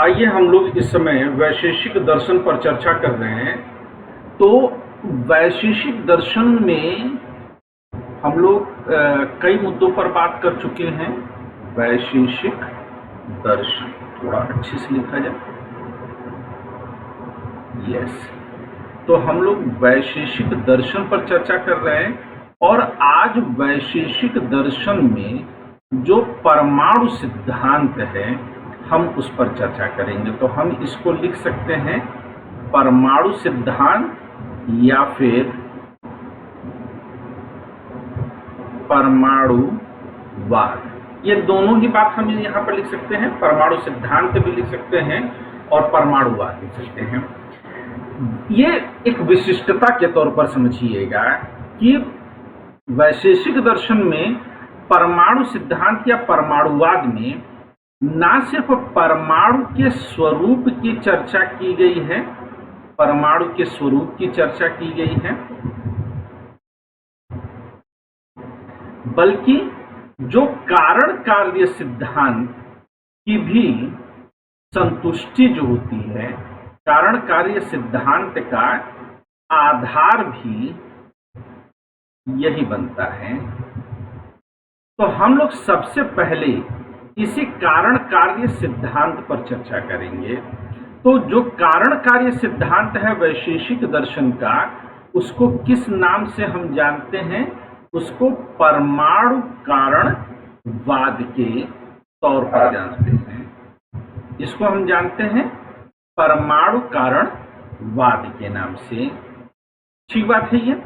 आइए हम लोग इस समय वैशेषिक दर्शन पर चर्चा कर रहे हैं। तो वैशेषिक दर्शन में हम लोग कई मुद्दों पर बात कर चुके हैं। वैशेषिक दर्शन थोड़ा अच्छे से लिखा जाए। यस, तो हम लोग वैशेषिक दर्शन पर चर्चा कर रहे हैं और आज वैशेषिक दर्शन में जो परमाणु सिद्धांत है हम उस पर चर्चा करेंगे। तो हम इसको लिख सकते हैं परमाणु सिद्धांत या फिर परमाणुवाद। ये दोनों ही बात हम यहाँ पर लिख सकते हैं। परमाणु सिद्धांत भी लिख सकते हैं और परमाणुवाद लिख सकते हैं। ये एक विशिष्टता के तौर पर समझिएगा कि वैशेषिक दर्शन में परमाणु सिद्धांत या परमाणुवाद में ना सिर्फ परमाणु के स्वरूप की चर्चा की गई है, परमाणु के स्वरूप की चर्चा की गई है, बल्कि जो कारण कार्य सिद्धांत की भी संतुष्टि जो होती है, कारण कार्य सिद्धांत का आधार भी यही बनता है। तो हम लोग सबसे पहले इसी कारण कार्य सिद्धांत पर चर्चा करेंगे। तो जो कारण कार्य सिद्धांत है वैशेषिक दर्शन का, उसको किस नाम से हम जानते हैं? उसको परमाणु कारणवाद के तौर पर जानते हैं। इसको हम जानते हैं परमाणु कारणवाद के नाम से। ठीक बात है ये।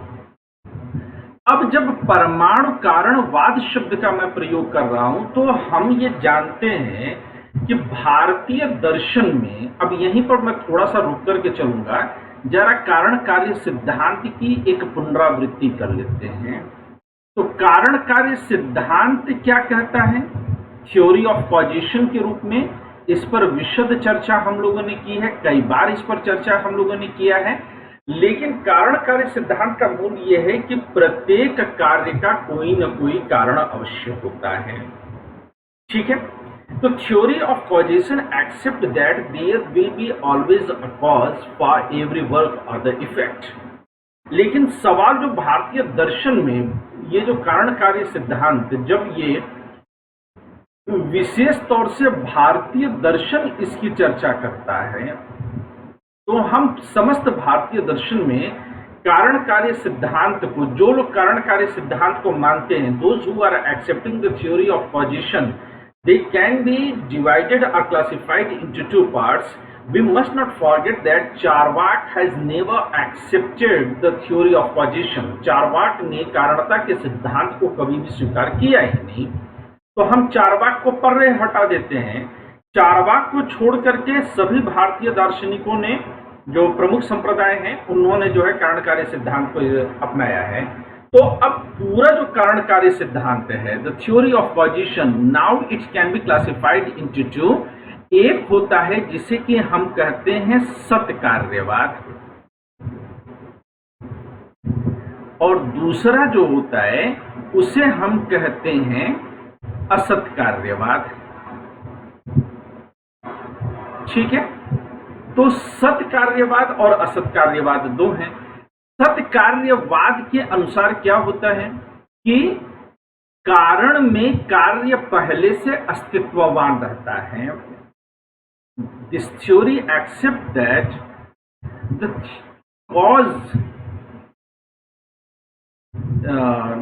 अब जब परमाणु कारणवाद शब्द का मैं प्रयोग कर रहा हूं तो हम ये जानते हैं कि भारतीय दर्शन में, अब यहीं पर मैं थोड़ा सा रुक करके चलूंगा, जरा कारण कार्य सिद्धांत की एक पुनरावृत्ति कर लेते हैं। तो कारण कार्य सिद्धांत क्या कहता है? थ्योरी ऑफ कॉजेशन के रूप में इस पर विशद चर्चा हम लोगों ने की है, कई बार इस पर चर्चा हम लोगों ने किया है। लेकिन कारण कार्य सिद्धांत का मूल यह है कि प्रत्येक कार्य का कोई न कोई कारण अवश्य होता है। ठीक है। तो theory of causation accept that there will be always a cause for every work और द इफेक्ट। लेकिन सवाल जो भारतीय दर्शन में ये जो कारण कार्य सिद्धांत, जब ये विशेष तौर से भारतीय दर्शन इसकी चर्चा करता है, तो हम समस्त भारतीय दर्शन में कारण कार्य सिद्धांत को, जो लोग कारण कार्य सिद्धांत को मानते हैं, those who are accepting the theory of causation, they can be divided or classified into two parts. We must not forget that Charvaka has never accepted the theory of causation. Charvaka ने कारणता के सिद्धांत को कभी भी स्वीकार किया ही नहीं। तो हम चारवाक को परे हटा देते हैं। चारवाक को छोड़ करके सभी भारतीय दार्शनिकों ने, जो प्रमुख संप्रदाय हैं, उन्होंने जो है कारण कार्य सिद्धांत को अपनाया है। तो अब पूरा जो कारण कार्य सिद्धांत है, the theory of causation, now it can be classified into two. एक होता है जिसे कि हम कहते हैं सत्कार्यवाद, और दूसरा जो होता है उसे हम कहते हैं असत्कार्यवाद। ठीक है। तो सत्कार्यवाद और असत्कार्यवाद दो हैं। सत्कार्यवाद के अनुसार क्या होता है कि कारण में कार्य पहले से अस्तित्ववान रहता है। This theory accept that the cause,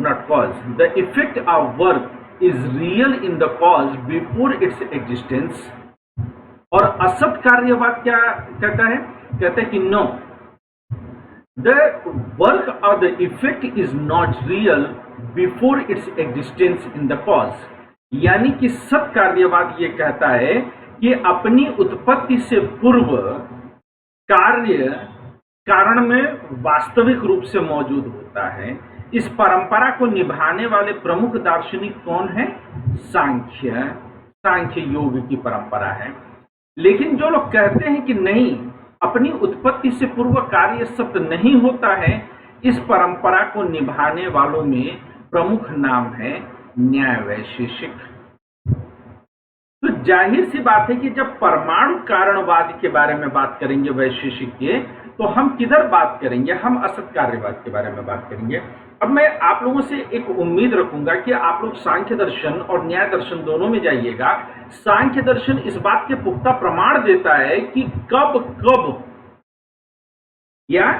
not cause, the effect of work is real in the cause before its existence. और असत्कार्यवाद क्या कहता है? कहता है कि no, the work or the effect is not real before its existence in the cause। यानी कि सत्कार्यवाद ये कहता है कि अपनी उत्पत्ति से पूर्व कार्य कारण में वास्तविक रूप से मौजूद होता है। इस परंपरा को निभाने वाले प्रमुख दार्शनिक कौन है? सांख्य योग की परंपरा है। लेकिन जो लोग कहते हैं कि नहीं, अपनी उत्पत्ति से पूर्व कार्य सत्य नहीं होता है, इस परंपरा को निभाने वालों में प्रमुख नाम है न्याय वैशेषिक। तो जाहिर सी बात है कि जब परमाणु कारणवाद के बारे में बात करेंगे वैशेषिक के, तो हम किधर बात करेंगे? हम असत कार्यवाद के बारे में बात करेंगे। अब मैं आप लोगों से एक उम्मीद रखूंगा कि आप लोग सांख्य दर्शन और न्याय दर्शन दोनों में जाइएगा। सांख्य दर्शन इस बात के पुख्ता प्रमाण देता है कि कब कब या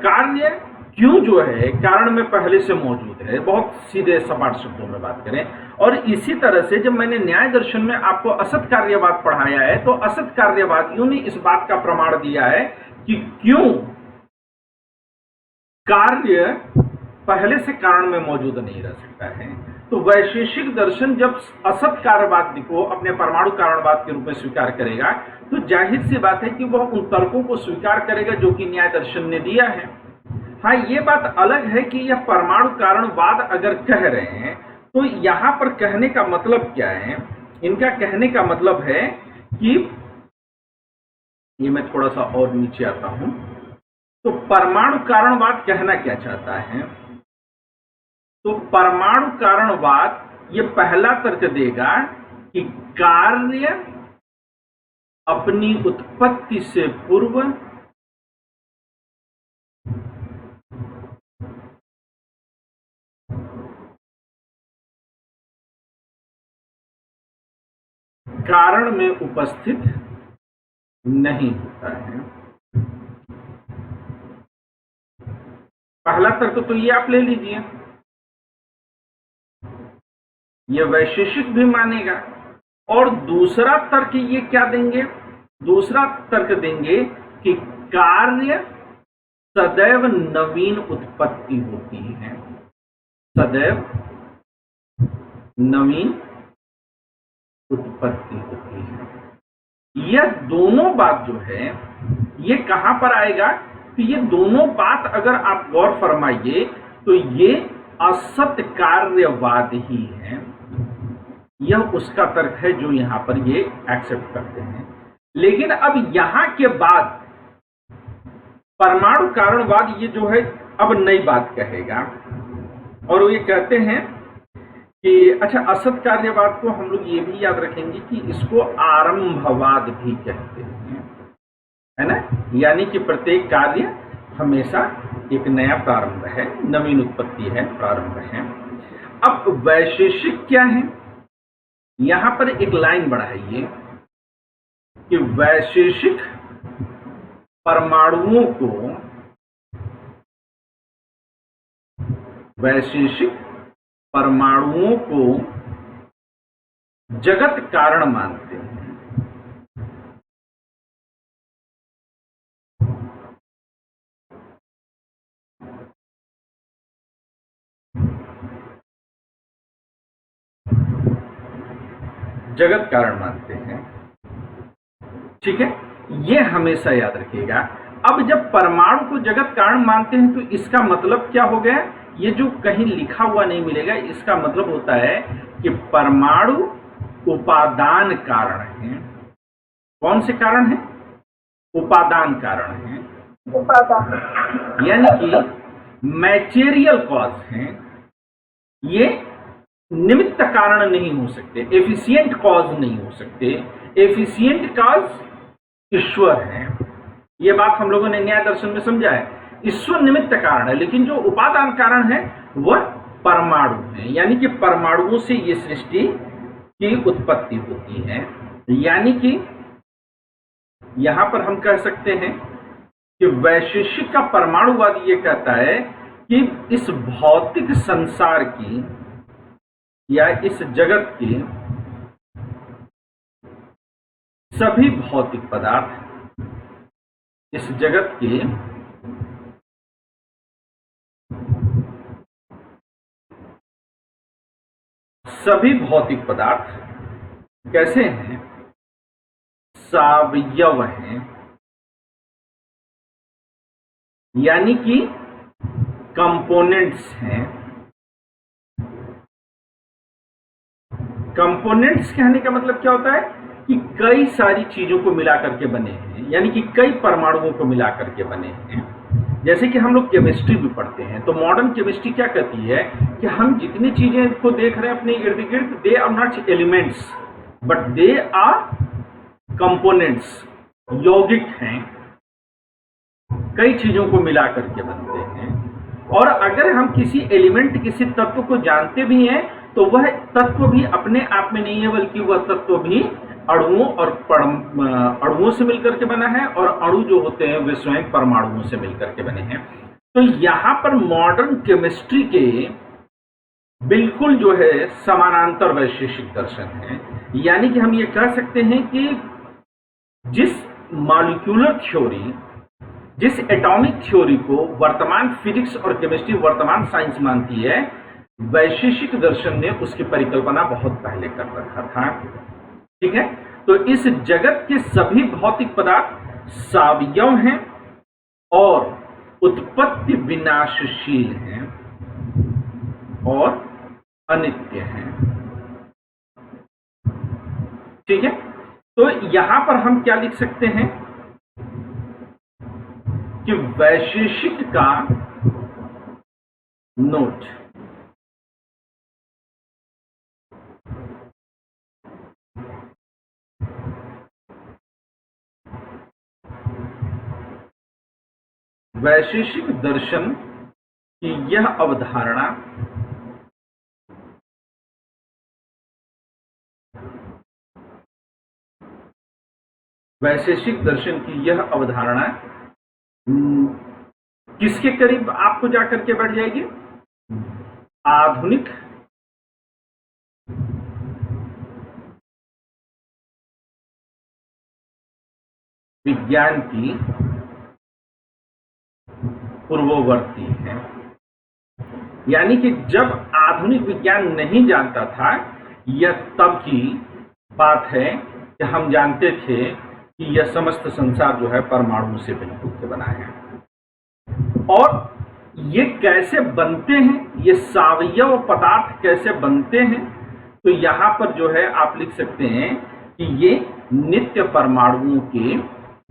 कार्य क्यों जो है कारण में पहले से मौजूद है, बहुत सीधे सपाट शब्दों में बात करें। और इसी तरह से जब मैंने न्याय दर्शन में आपको असत कार्यवाद पढ़ाया है, तो असत कार्यवादियों ने इस बात का प्रमाण दिया है कि क्यों कार्य पहले से कारण में मौजूद नहीं रह सकता है। तो वैशेषिक दर्शन जब असत कार्यवाद को अपने परमाणु कारणवाद के रूप में स्वीकार करेगा, तो जाहिर सी बात है कि वह उन तर्कों को स्वीकार करेगा जो कि न्याय दर्शन ने दिया है। हाँ, ये बात अलग है कि यह परमाणु कारणवाद अगर कह रहे हैं, तो यहां पर कहने का मतलब क्या है? इनका कहने का मतलब है कि ये मैं थोड़ा सा और नीचे आता हूं, तो परमाणु कारणवाद कहना क्या चाहता है? तो परमाणु कारणवाद ये पहला तर्क देगा कि कार्य अपनी उत्पत्ति से पूर्व कारण में उपस्थित नहीं होता है। पहला तर्क तो ये आप ले लीजिए, ये वैशेषिक भी मानेगा। और दूसरा तर्क ये क्या देंगे? दूसरा तर्क देंगे कि कार्य सदैव नवीन उत्पत्ति होती है, सदैव नवीन उत्पत्ति होती है। यह दोनों बात जो है ये कहां पर आएगा? तो ये दोनों बात अगर आप गौर फरमाइए तो ये असत कार्यवाद ही है। यह उसका तर्क है जो यहां पर ये एक्सेप्ट करते हैं। लेकिन अब यहां के बाद परमाणु कारणवाद ये जो है अब नई बात कहेगा, और वो ये कहते हैं कि अच्छा, असत कार्यवाद को हम लोग ये भी याद रखेंगे कि इसको आरंभवाद भी कहते हैं, है ना? यानी कि प्रत्येक कार्य हमेशा एक नया प्रारंभ है, नवीन उत्पत्ति है, प्रारंभ है। अब वैशेषिक क्या है? यहां पर एक लाइन बढ़ाइए कि वैशेषिक परमाणुओं को जगत कारण मानते हैं। जगत कारण मानते हैं, ठीक है? ये हमेशा याद रखिएगा। अब जब परमाणु को जगत कारण मानते हैं तो इसका मतलब क्या हो गया? ये जो कहीं लिखा हुआ नहीं मिलेगा, इसका मतलब होता है कि परमाणु उपादान कारण है। कौन से कारण है? उपादान कारण है, यानी कि मैटेरियल कॉज है। ये निमित्त कारण नहीं हो सकते, एफिशिएंट कॉज नहीं हो सकते। एफिशिएंट कॉज ईश्वर है। ये बात हम लोगों ने न्याय दर्शन में समझा है। ईश्वर निमित्त कारण है, लेकिन जो उपादान कारण है वह परमाणु है। यानी कि परमाणुओं से ये सृष्टि की उत्पत्ति होती है। यानी कि यहां पर हम कह सकते हैं कि वैशेषिक का परमाणुवाद ये कहता है कि इस भौतिक संसार की या इस जगत के सभी भौतिक पदार्थ, इस जगत के सभी भौतिक पदार्थ कैसे हैं? सावयव हैं, यानी कि कंपोनेंट्स हैं। कंपोनेंट्स कहने का मतलब क्या होता है कि कई सारी चीजों को मिला करके बने हैं, यानी कि कई परमाणुओं को मिला करके बने हैं। जैसे कि हम लोग केमिस्ट्री भी पढ़ते हैं, तो मॉडर्न केमिस्ट्री क्या कहती है कि हम जितनी चीजें को देख रहे हैं अपने इर्द गिर्द, they are not elements but they are components, यौगिक हैं, कई चीजों को मिला करके बनते हैं। और अगर हम किसी एलिमेंट, किसी तत्व को जानते भी हैं तो वह तत्व भी अपने आप में नहीं है, बल्कि वह तत्व भी अणुओं और अणुओं से मिलकर के बना है, और अणु जो होते हैं वे स्वयं परमाणुओं से मिलकर के बने हैं। तो यहां पर मॉडर्न केमिस्ट्री के बिल्कुल जो है समानांतर वैशेषिक दर्शन है। यानी कि हम ये कह सकते हैं कि जिस मॉलिक्यूलर थ्योरी, जिस एटॉमिक थ्योरी को वर्तमान फिजिक्स और केमिस्ट्री, वर्तमान साइंस मानती है, वैशेषिक दर्शन ने उसकी परिकल्पना बहुत पहले कर रखा था। ठीक है, तो इस जगत के सभी भौतिक पदार्थ सावयव हैं और उत्पत्ति विनाशशील हैं और अनित्य हैं। ठीक है, तो यहां पर हम क्या लिख सकते हैं कि वैशेषिक का नोट, वैशेषिक दर्शन की यह अवधारणा वैशेषिक दर्शन की यह अवधारणा किसके करीब आपको जाकर के बैठ जाएगी? आधुनिक विज्ञान की पूर्ववर्ती है। यानी कि जब आधुनिक विज्ञान नहीं जानता था, यह तब की बात है कि हम जानते थे कि यह समस्त संसार जो है परमाणु से मिलकर के बना है। और ये कैसे बनते हैं, ये सावयव पदार्थ कैसे बनते हैं, तो यहां पर जो है आप लिख सकते हैं कि ये नित्य परमाणुओं के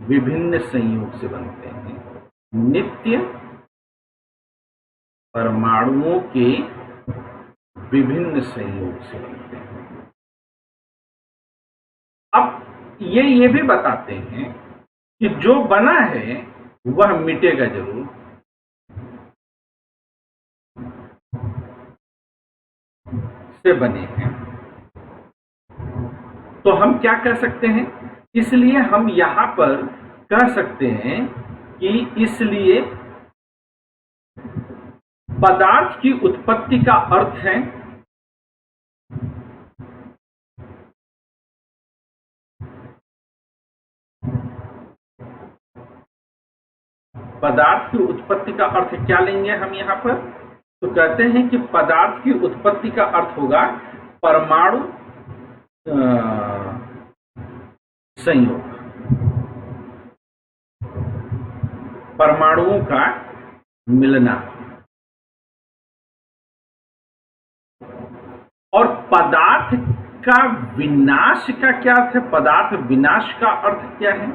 विभिन्न संयोग से बनते हैं। नित्य परमाणुओं के विभिन्न संयोग से बनते हैं। अब ये भी बताते हैं कि जो बना है वह मिटेगा जरूर, से बने हैं। तो हम क्या कह सकते हैं? इसलिए हम यहां पर कह सकते हैं कि इसलिए पदार्थ की उत्पत्ति का अर्थ है पदार्थ की उत्पत्ति का अर्थ क्या लेंगे हम यहां पर? तो कहते हैं कि पदार्थ की उत्पत्ति का अर्थ होगा परमाणु संयोग, परमाणुओं का मिलना। और पदार्थ का विनाश का क्या अर्थ है? पदार्थ विनाश का अर्थ क्या है?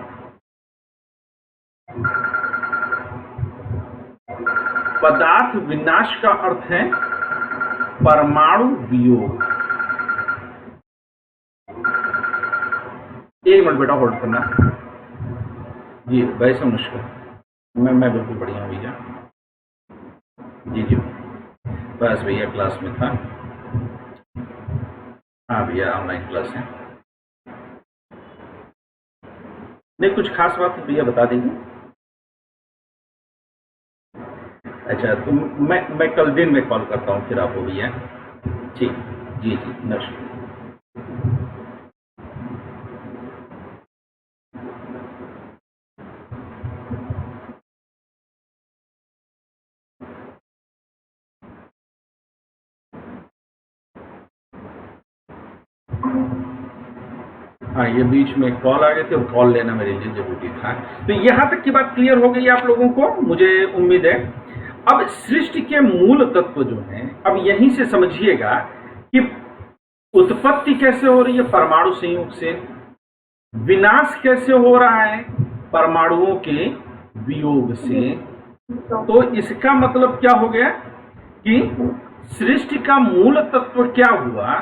पदार्थ विनाश का अर्थ है परमाणु वियोग। एक मिनट बेटा होल्ड करना। जी वैसे मुश्किल, मैं बिल्कुल बढ़िया हूँ भैया। जी बस भैया क्लास में था। हाँ भैया ऑनलाइन क्लास है। नहीं कुछ खास बात तो भैया बता दीजिए। अच्छा तो मैं कल दिन में कॉल करता हूँ फिर आपको भैया। ठीक, जी नमस्कार। हाँ ये बीच में कॉल आ गए थे और कॉल लेना मेरे लिए जरूरी था। तो यहां तक की बात क्लियर हो गई आप लोगों को, मुझे उम्मीद है। अब सृष्टि के मूल तत्व जो हैं, अब यहीं से समझिएगा कि उत्पत्ति कैसे हो रही है परमाणु संयोग से, विनाश कैसे हो रहा है परमाणुओं के वियोग से, तो इसका मतलब क्या हो गया कि सृष्टि का मूल तत्व क्या हुआ?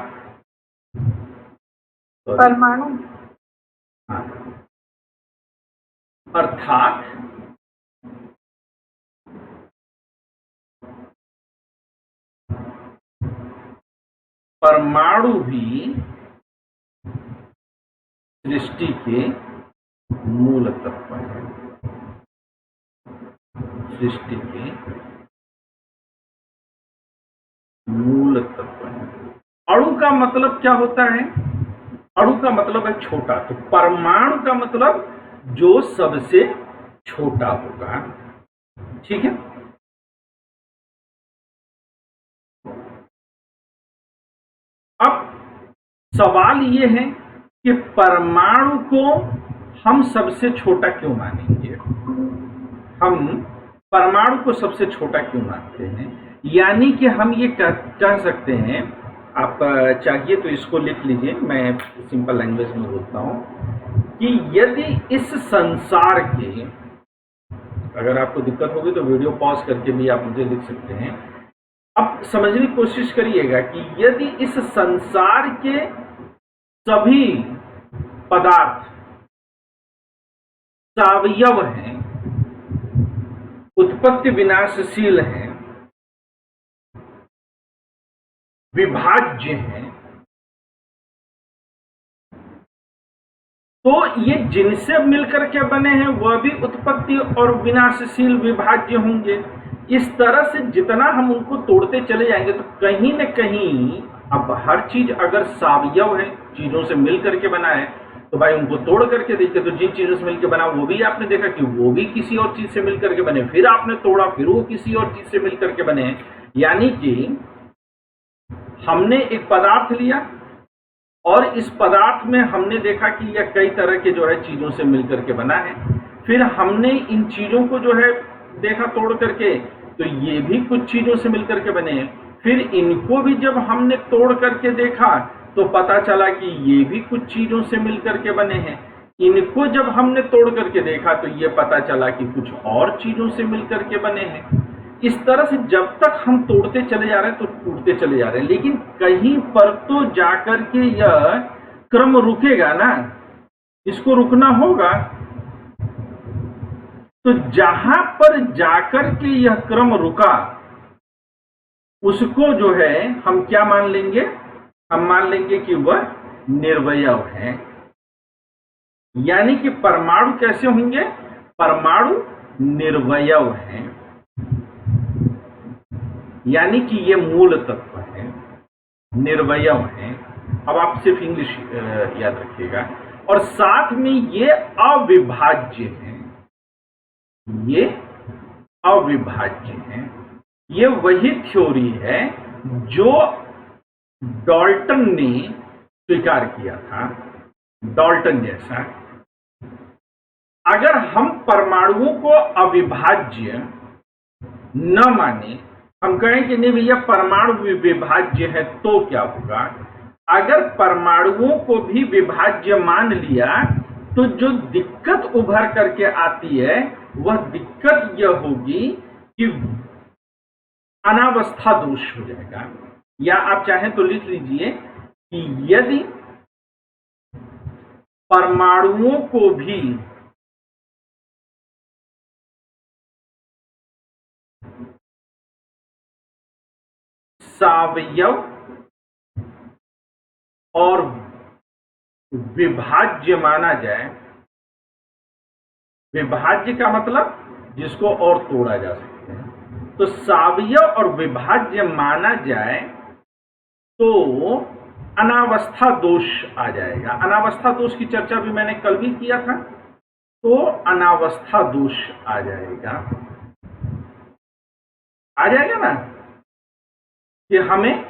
परमाणु। हाँ, अर्थात परमाणु भी सृष्टि के मूल तत्व है। सृष्टि के मूल तत्व है। अणु का मतलब क्या होता है? अणु का मतलब है छोटा, तो परमाणु का मतलब जो सबसे छोटा होगा। ठीक है। अब सवाल यह है कि परमाणु को हम सबसे छोटा क्यों मानेंगे? हम परमाणु को सबसे छोटा क्यों मानते हैं? यानी कि हम ये कह सकते हैं, आप चाहिए तो इसको लिख लीजिए, मैं सिंपल लैंग्वेज में बोलता हूं कि यदि इस संसार के, अगर आपको दिक्कत होगी तो वीडियो पॉज करके भी आप मुझे लिख सकते हैं। अब समझने की कोशिश करिएगा कि यदि इस संसार के सभी पदार्थ सावयव हैं, उत्पत्ति विनाशशील हैं, विभाज्य हैं, तो ये जिनसे मिलकर के बने हैं वह भी उत्पत्ति और विनाशशील विभाज्य होंगे। इस तरह से जितना हम उनको तोड़ते चले जाएंगे तो कहीं न कहीं, अब हर चीज अगर सावयव है, चीजों से मिलकर के बना है, तो भाई उनको तोड़ करके देखिए तो जिन चीजों से मिलकर बना वो भी आपने देखा कि वो भी किसी और चीज से मिलकर के बने, फिर आपने तोड़ा, फिर वो किसी और चीज से मिलकर के बने। यानी कि हमने एक पदार्थ लिया और इस पदार्थ में हमने देखा कि यह कई तरह के जो है चीजों से मिलकर के बना है। फिर हमने इन चीजों को जो है देखा तोड़ करके, तो ये भी कुछ चीजों से मिलकर के बने हैं। फिर इनको भी जब हमने तोड़ करके देखा तो पता चला कि ये भी कुछ चीजों से मिलकर के बने हैं। इनको जब हमने तोड़ करके देखा तो ये पता चला कि कुछ और चीजों से मिलकर के बने हैं। इस तरह से जब तक हम तोड़ते चले जा रहे हैं तो टूटते चले जा रहे हैं, लेकिन कहीं पर तो जाकर के यह क्रम रुकेगा ना, इसको रुकना होगा। तो जहां पर जाकर के यह क्रम रुका उसको जो है हम क्या मान लेंगे? हम मान लेंगे कि वह निर्वयव है। यानी कि परमाणु कैसे होंगे? परमाणु निर्वयव हैं, यानी कि ये मूल तत्व है, निर्वयव है। अब आप सिर्फ इंग्लिश याद रखिएगा। और साथ में ये अविभाज्य हैं, ये अविभाज्य हैं। ये वही थ्योरी है जो डाल्टन ने स्वीकार किया था, डाल्टन जैसा। अगर हम परमाणुओं को अविभाज्य न माने, हम कहें कि नहीं भैया परमाणु विभाज्य है, तो क्या होगा? अगर परमाणुओं को भी विभाज्य मान लिया तो जो दिक्कत उभर करके आती है वह दिक्कत यह होगी कि अनावस्था दोष हो जाएगा। या आप चाहें तो लिख लीजिए कि यदि परमाणुओं को भी सावयव और विभाज्य माना जाए, विभाज्य का मतलब जिसको और तोड़ा जा सकता है, तो सावयव और विभाज्य माना जाए तो अनावस्था दोष आ जाएगा। अनावस्था दोष की चर्चा भी मैंने कल भी किया था। तो अनावस्था दोष आ जाएगा ना, कि हमें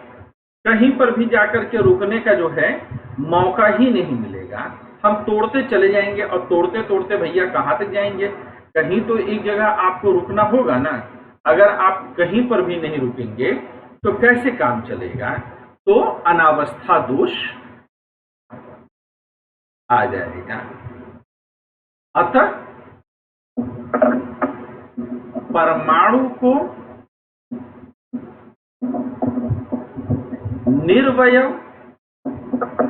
कहीं पर भी जाकर के रुकने का जो है मौका ही नहीं मिलेगा। हम तोड़ते चले जाएंगे और तोड़ते तोड़ते भैया कहां तक जाएंगे? कहीं तो एक जगह आपको रुकना होगा ना। अगर आप कहीं पर भी नहीं रुकेंगे तो कैसे काम चलेगा? तो अनावस्था दोष आ जाएगा। अतः परमाणु को निर्वयव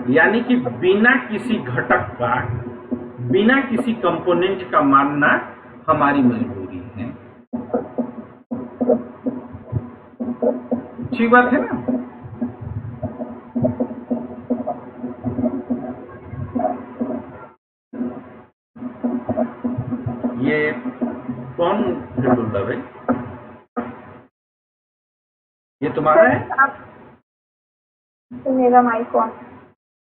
यानी कि बिना किसी घटक का, बिना किसी कंपोनेंट का मानना हमारी मजबूरी है। ठीक बात है ना? ये कौन फिर बोल रहा भाई? ये तुम्हारा है? तो मेरा माइक ऑन।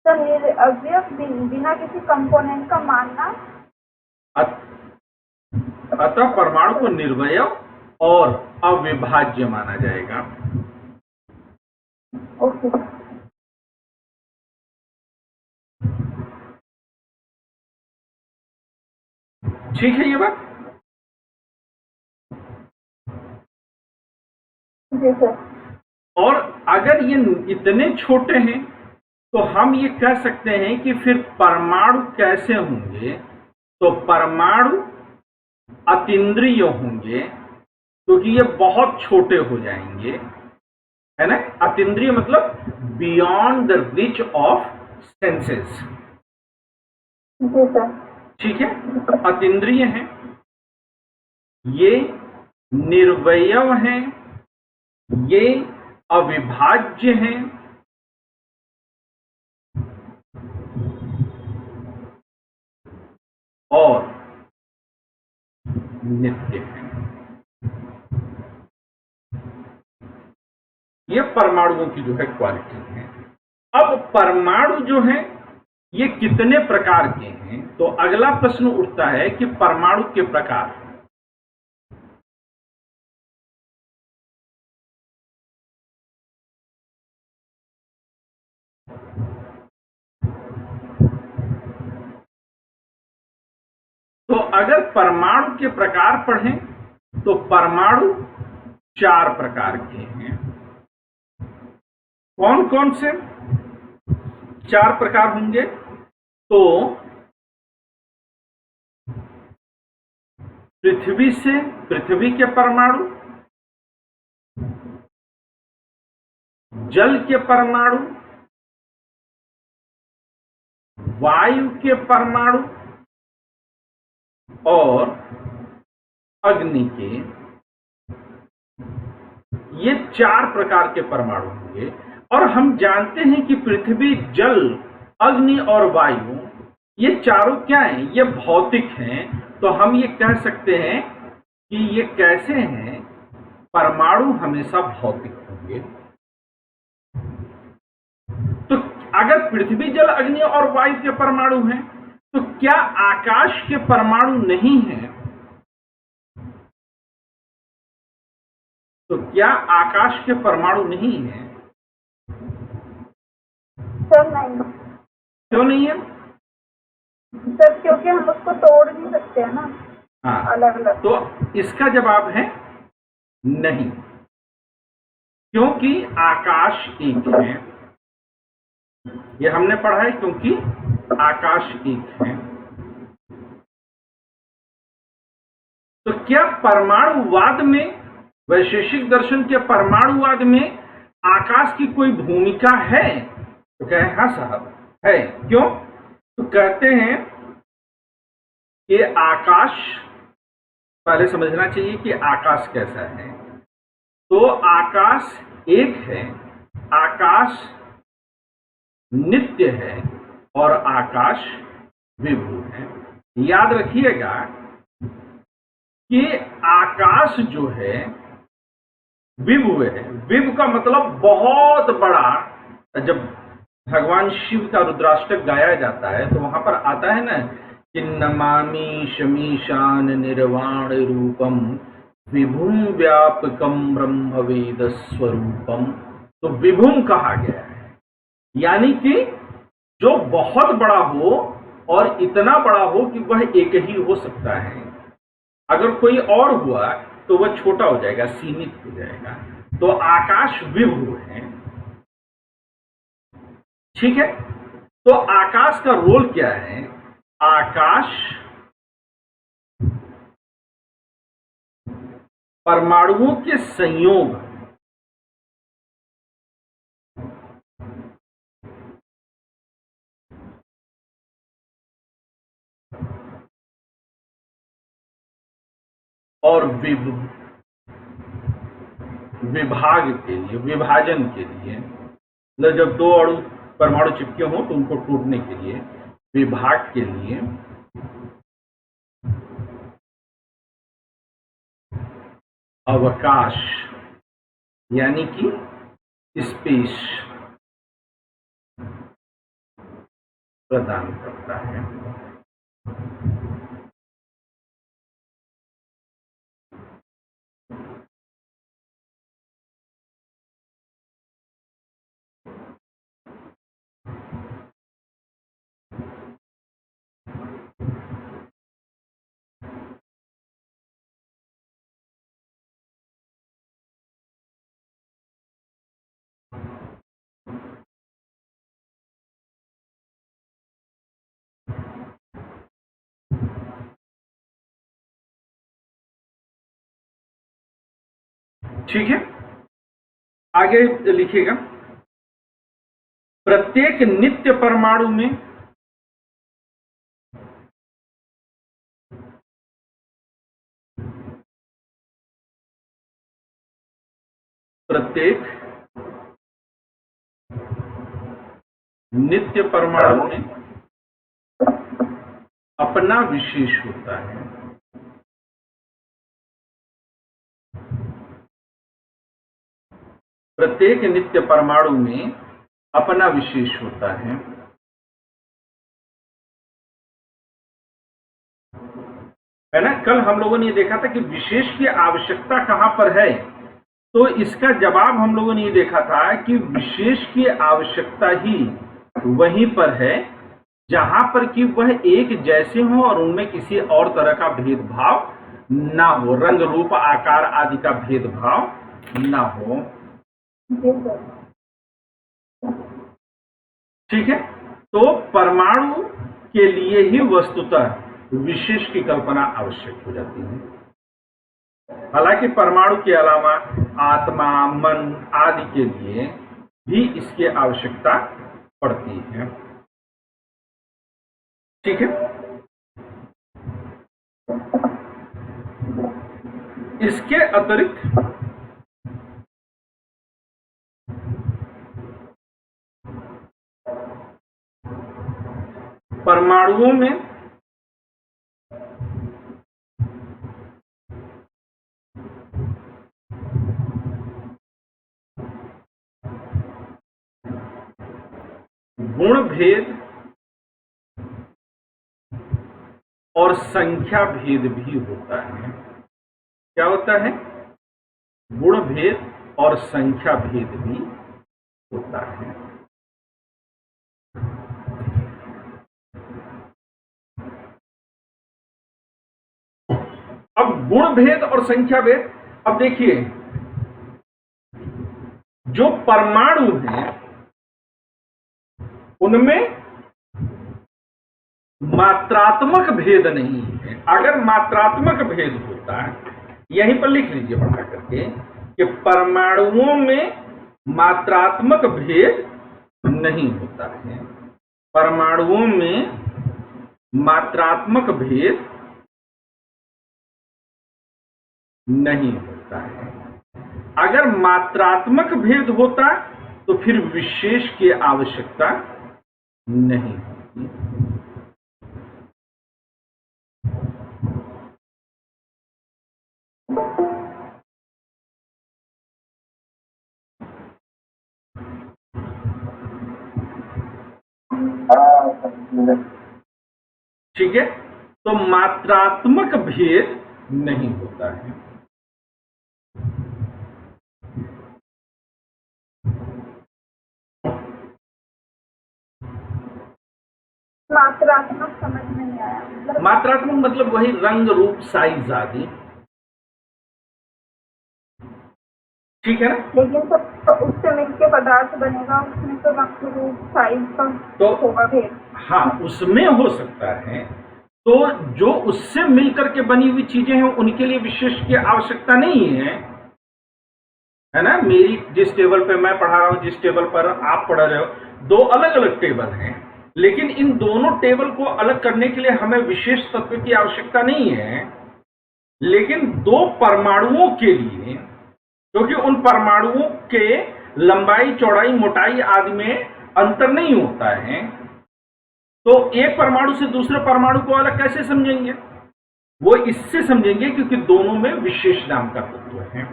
सर, अवयव बिना किसी कंपोनेंट का मानना, अतः परमाणु को निर्वयव और अविभाज्य माना जाएगा। ओके। ठीक है ये बात? जी सर। और अगर ये इतने छोटे हैं तो हम ये कह सकते हैं कि फिर परमाणु कैसे होंगे? तो परमाणु अतीन्द्रिय होंगे, क्योंकि ये बहुत छोटे हो जाएंगे, है ना? अतीन्द्रिय मतलब beyond the reach of senses. जी सर। ठीक है, अतीन्द्रिय हैं, ये निर्वयव हैं, ये अविभाज्य हैं, और नित्य है। ये परमाणुओं की जो है क्वालिटी है। अब परमाणु जो है ये कितने प्रकार के हैं? तो अगला प्रश्न उठता है कि परमाणु के प्रकार। तो अगर परमाणु के प्रकार पढ़ें तो परमाणु 4 प्रकार के हैं। कौन कौन से 4 प्रकार होंगे? तो पृथ्वी से पृथ्वी के परमाणु, जल के परमाणु, वायु के परमाणु और अग्नि के, ये 4 प्रकार के परमाणु होंगे। और हम जानते हैं कि पृथ्वी, जल, अग्नि और वायु ये चारों क्या हैं? ये भौतिक हैं। तो हम ये कह सकते हैं कि ये कैसे हैं? परमाणु हमेशा भौतिक होंगे। तो अगर पृथ्वी, जल, अग्नि और वायु के परमाणु हैं तो क्या आकाश के परमाणु नहीं हैं? तो क्या आकाश के परमाणु नहीं हैं? सर नहीं। क्यों नहीं है? सर क्योंकि हम उसको तोड़ नहीं सकते हैं ना। हाँ, अलग अलग। तो इसका जवाब है नहीं, क्योंकि आकाश एक है। ये हमने पढ़ा है, क्योंकि आकाश एक है। तो क्या परमाणुवाद में, वैशेषिक दर्शन के परमाणुवाद में आकाश की कोई भूमिका है? तो कहे हाँ साहब है। क्यों? तो कहते हैं कि आकाश, पहले समझना चाहिए कि आकाश कैसा है। तो आकाश एक है, आकाश नित्य है और आकाश विभु है। याद रखिएगा कि आकाश जो है विभु है। विभु का मतलब बहुत बड़ा। जब भगवान शिव का रुद्राष्टक गाया जाता है तो वहां पर आता है ना कि नमामि शमीशान निर्वाण रूपम विभुम व्यापकम ब्रह्म वेद स्वरूपम। तो विभुम कहा गया है, यानी कि जो बहुत बड़ा हो और इतना बड़ा हो कि वह एक ही हो सकता है। अगर कोई और हुआ तो वह छोटा हो जाएगा, सीमित हो जाएगा। तो आकाश विभु है। ठीक है, तो आकाश का रोल क्या है? आकाश परमाणुओं के संयोग और विभाग के लिए, विभाजन के लिए, मतलब जब दो अणु परमाणु चिपके हों तो उनको टूटने के लिए, विभाग के लिए अवकाश यानी कि स्पेस प्रदान करता है। ठीक है, आगे लिखिएगा। प्रत्येक नित्य परमाणु में प्रत्येक नित्य परमाणु में अपना विशेष होता है। प्रत्येक नित्य परमाणु में अपना विशेष होता है ना। कल हम लोगों ने ये देखा था कि विशेष की आवश्यकता कहां पर है, तो इसका जवाब हम लोगों ने ये देखा था कि विशेष की आवश्यकता ही वहीं पर है जहां पर कि वह एक जैसे हो और उनमें किसी और तरह का भेदभाव ना हो, रंग रूप आकार आदि का भेदभाव ना हो। ठीक है, तो परमाणु के लिए ही वस्तुतः विशेष की कल्पना आवश्यक हो जाती है। हालांकि परमाणु के अलावा आत्मा, मन आदि के लिए भी इसकी आवश्यकता पड़ती है। ठीक है, इसके अतिरिक्त परमाणुओं में गुण भेद और संख्या भेद भी होता है। क्या होता है? गुण भेद और संख्या भेद भी होता है। अब गुण भेद और संख्या भेद, अब देखिए जो परमाणु हैं उनमें मात्रात्मक भेद नहीं है। अगर मात्रात्मक भेद होता, यहीं पर लिख लीजिए बढ़ा करके कि परमाणुओं में मात्रात्मक भेद नहीं होता है। परमाणुओं में मात्रात्मक भेद नहीं होता है। अगर मात्रात्मक भेद होता तो फिर विशेष की आवश्यकता नहीं होती। ठीक है, तो मात्रात्मक भेद नहीं होता है। मात्रात्मक समझ में नहीं आया। मात्रात्मक मतलब वही रंग रूप साइज आदि। ठीक है ना। लेकिन तो उससे मिलके पदार्थ बनेगा, उसमें तो रंग रूप साइज का तो होगा भेद। हाँ, उसमें हो सकता है। तो जो उससे मिलकर के बनी हुई चीजें हैं उनके लिए विशेष की आवश्यकता नहीं है ना। मेरी जिस टेबल पे मैं पढ़ा रहा हूं, जिस टेबल पर आप पढ़ रहे हो, दो अलग अलग टेबल हैं, लेकिन इन दोनों टेबल को अलग करने के लिए हमें विशेष तत्व की आवश्यकता नहीं है। लेकिन दो परमाणुओं के लिए, क्योंकि उन परमाणुओं के लंबाई, चौड़ाई, मोटाई आदि में अंतर नहीं होता है, तो एक परमाणु से दूसरे परमाणु को अलग कैसे समझेंगे? वो इससे समझेंगे क्योंकि दोनों में विशेष नाम का तत्व है।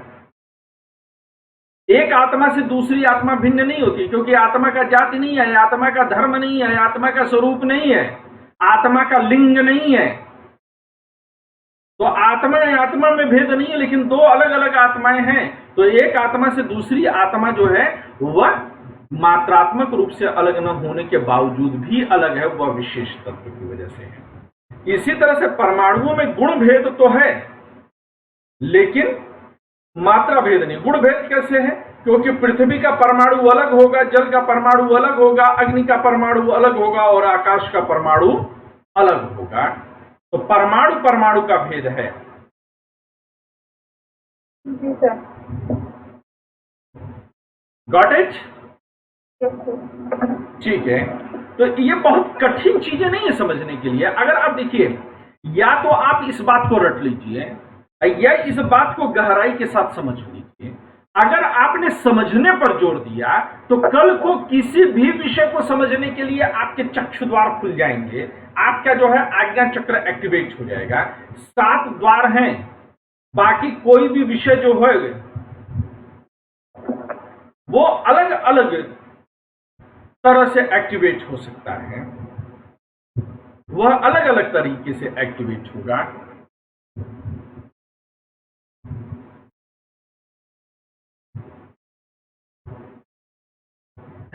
एक आत्मा से दूसरी आत्मा भिन्न नहीं होती, क्योंकि आत्मा का जाति नहीं है, आत्मा का धर्म नहीं है, आत्मा का स्वरूप नहीं है, आत्मा का लिंग नहीं है। तो आत्मा आत्मा में भेद नहीं है, लेकिन दो अलग अलग आत्माएं हैं। तो एक आत्मा से दूसरी आत्मा जो है वह मात्रात्मक रूप से अलग न होने के बावजूद भी अलग है, वह विशेष तत्व की वजह से है। इसी तरह से परमाणुओं में गुण भेद तो है, लेकिन मात्रा भेद नहीं। गुण भेद कैसे है? क्योंकि पृथ्वी का परमाणु अलग होगा, जल का परमाणु अलग होगा, अग्नि का परमाणु अलग होगा और आकाश का परमाणु अलग होगा। तो परमाणु परमाणु का भेद है। जी सर। Got it? यस। ठीक है। तो ये बहुत कठिन चीजें नहीं है समझने के लिए। अगर आप देखिए, या तो आप इस बात को रट लीजिए या इस बात को गहराई के साथ समझ लीजिए। अगर आपने समझने पर जोर दिया तो कल को किसी भी विषय को समझने के लिए आपके चक्षु द्वार खुल जाएंगे, आपका जो है आज्ञा चक्र एक्टिवेट हो जाएगा। 7 द्वार हैं, बाकी कोई भी विषय जो है वो अलग अलग तरह से एक्टिवेट हो सकता है, वह अलग अलग तरीके से एक्टिवेट होगा।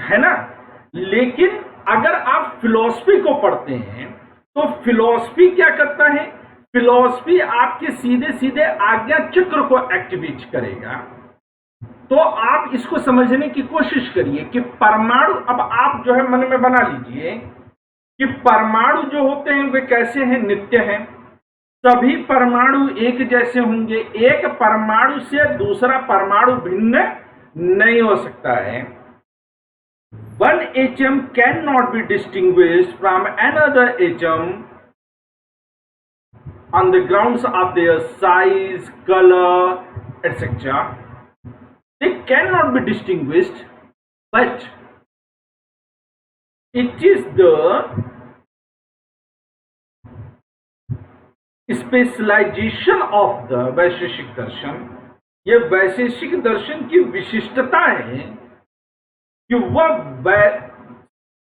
है ना। लेकिन अगर आप फिलॉसफी को पढ़ते हैं तो फिलॉसफी क्या करता है? फिलॉसफी आपके सीधे सीधे आज्ञा चक्र को एक्टिवेट करेगा। तो आप इसको समझने की कोशिश करिए कि परमाणु, अब आप जो है मन में बना लीजिए कि परमाणु जो होते हैं वे कैसे हैं? नित्य हैं। सभी परमाणु एक जैसे होंगे, एक परमाणु से दूसरा परमाणु भिन्न नहीं हो सकता है। One atom cannot be distinguished from another atom on the grounds of their size, color, etc. They cannot be distinguished, but it is the specialization of the वैशेषिक दर्शन। ये वैशेषिक दर्शन की विशिष्टता है कि वह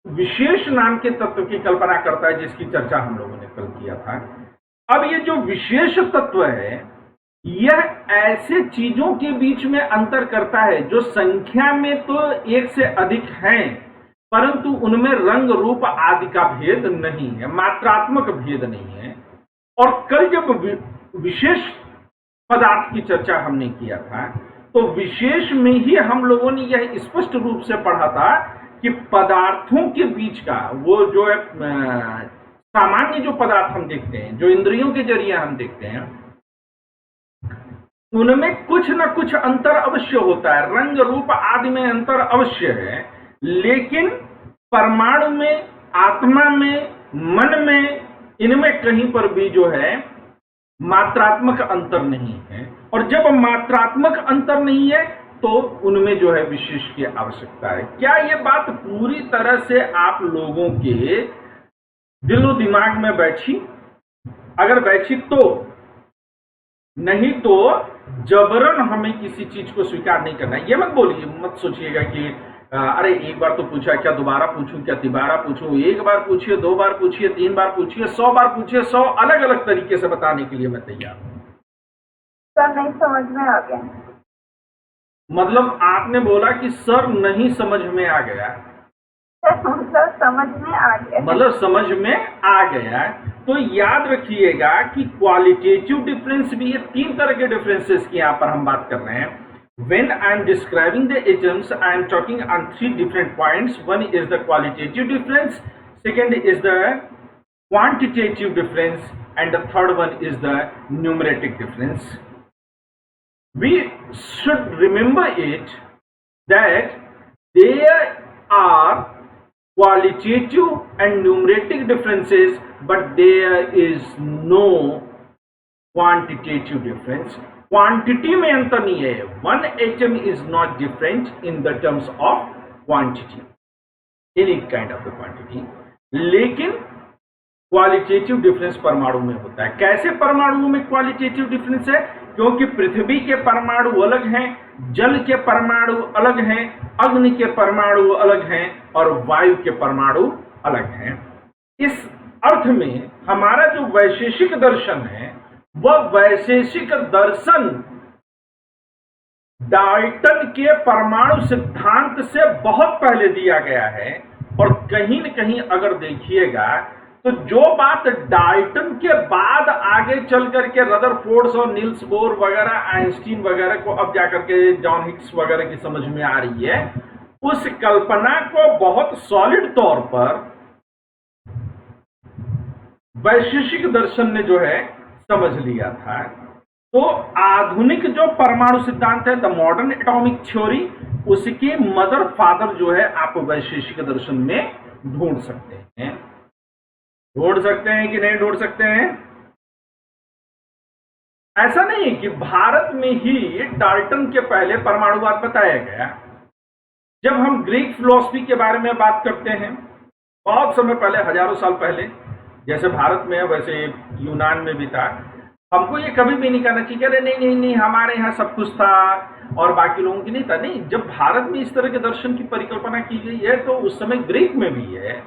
विशेष नाम के तत्व की कल्पना करता है, जिसकी चर्चा हम लोगों ने कल किया था। अब ये जो विशेष तत्व है, यह ऐसे चीजों के बीच में अंतर करता है जो संख्या में तो एक से अधिक हैं, परंतु उनमें रंग रूप आदि का भेद नहीं है, मात्रात्मक भेद नहीं है। और कल जब विशेष पदार्थ की चर्चा हमने किया था तो विशेष में ही हम लोगों ने यह स्पष्ट रूप से पढ़ा था कि पदार्थों के बीच का वो जो है सामान्य जो पदार्थ हम देखते हैं, जो इंद्रियों के जरिए हम देखते हैं, उनमें कुछ न कुछ अंतर अवश्य होता है, रंग रूप आदि में अंतर अवश्य है। लेकिन परमाणु में, आत्मा में, मन में, इनमें कहीं पर भी जो है मात्रात्मक अंतर नहीं है। और जब मात्रात्मक अंतर नहीं है तो उनमें जो है विशेष की आवश्यकता है। क्या यह बात पूरी तरह से आप लोगों के दिलो दिमाग में बैठी? अगर बैठी तो, नहीं तो जबरन हमें किसी चीज को स्वीकार नहीं करना है। ये मत बोलिए, मत सोचिएगा कि अरे एक बार तो पूछा, क्या दोबारा पूछूं, क्या तिबारा पूछूं? एक बार पूछिए, 2 बार पूछिए, 3 बार पूछिए, 100 बार पूछिए, 100 अलग अलग तरीके से बताने के लिए मैं तैयार हूं। सर नहीं समझ में आ गया। मतलब आपने बोला कि सर नहीं समझ में आ गया? मतलब समझ में आ गया। मतलब समझ में आ गया। तो याद रखिएगा कि क्वालिटेटिव डिफरेंस भी, ये 3 तरह के डिफरेंसेस की यहां पर हम बात कर रहे हैं। When I am describing the atoms, I am talking on 3 different points. One is the qualitative difference, second is the quantitative difference, and the third one is the numeric difference. We should remember it that there are qualitative and numeric differences, but there is no quantitative difference. Quantity में अंतर नहीं है. One atom is not different in the terms of quantity, any kind of the quantity. लेकिन qualitative difference परमाणु में होता है. कैसे परमाणुओं में क्वालिटेटिव डिफरेंस है? क्योंकि पृथ्वी के परमाणु अलग हैं, जल के परमाणु अलग हैं, अग्नि के परमाणु अलग हैं और वायु के परमाणु अलग हैं. इस अर्थ में हमारा जो वैशेषिक दर्शन है वह वैशेषिक दर्शन डाल्टन के परमाणु सिद्धांत से बहुत पहले दिया गया है. और कहीं न कहीं अगर देखिएगा तो जो बात डाल्टन के बाद आगे चल करके रदरफोर्ड और नील्स बोर वगैरह, आइंस्टीन वगैरह को अब जाकर के जॉन हिग्स वगैरह की समझ में आ रही है, उस कल्पना को बहुत सॉलिड तौर पर वैशेषिक दर्शन ने जो है समझ लिया था. तो आधुनिक जो परमाणु सिद्धांत है, द मॉडर्न एटॉमिक थ्योरी, उसके मदर फादर जो है आप वैशेषिक दर्शन में ढूंढ सकते हैं. ढूंढ सकते हैं कि नहीं ढूंढ सकते हैं? ऐसा नहीं है कि भारत में ही डाल्टन के पहले परमाणुवाद बताया गया. जब हम ग्रीक फिलॉसफी के बारे में बात करते हैं, बहुत समय पहले, हजारों साल पहले, जैसे भारत में है वैसे यूनान में भी था, हमको ये कभी भी नहीं कहना चाहिए अरे नहीं नहीं नहीं हमारे यहाँ सब कुछ था और बाकी लोगों की नहीं था. नहीं, जब भारत में इस तरह के दर्शन की परिकल्पना की गई है तो उस समय ग्रीक में भी है,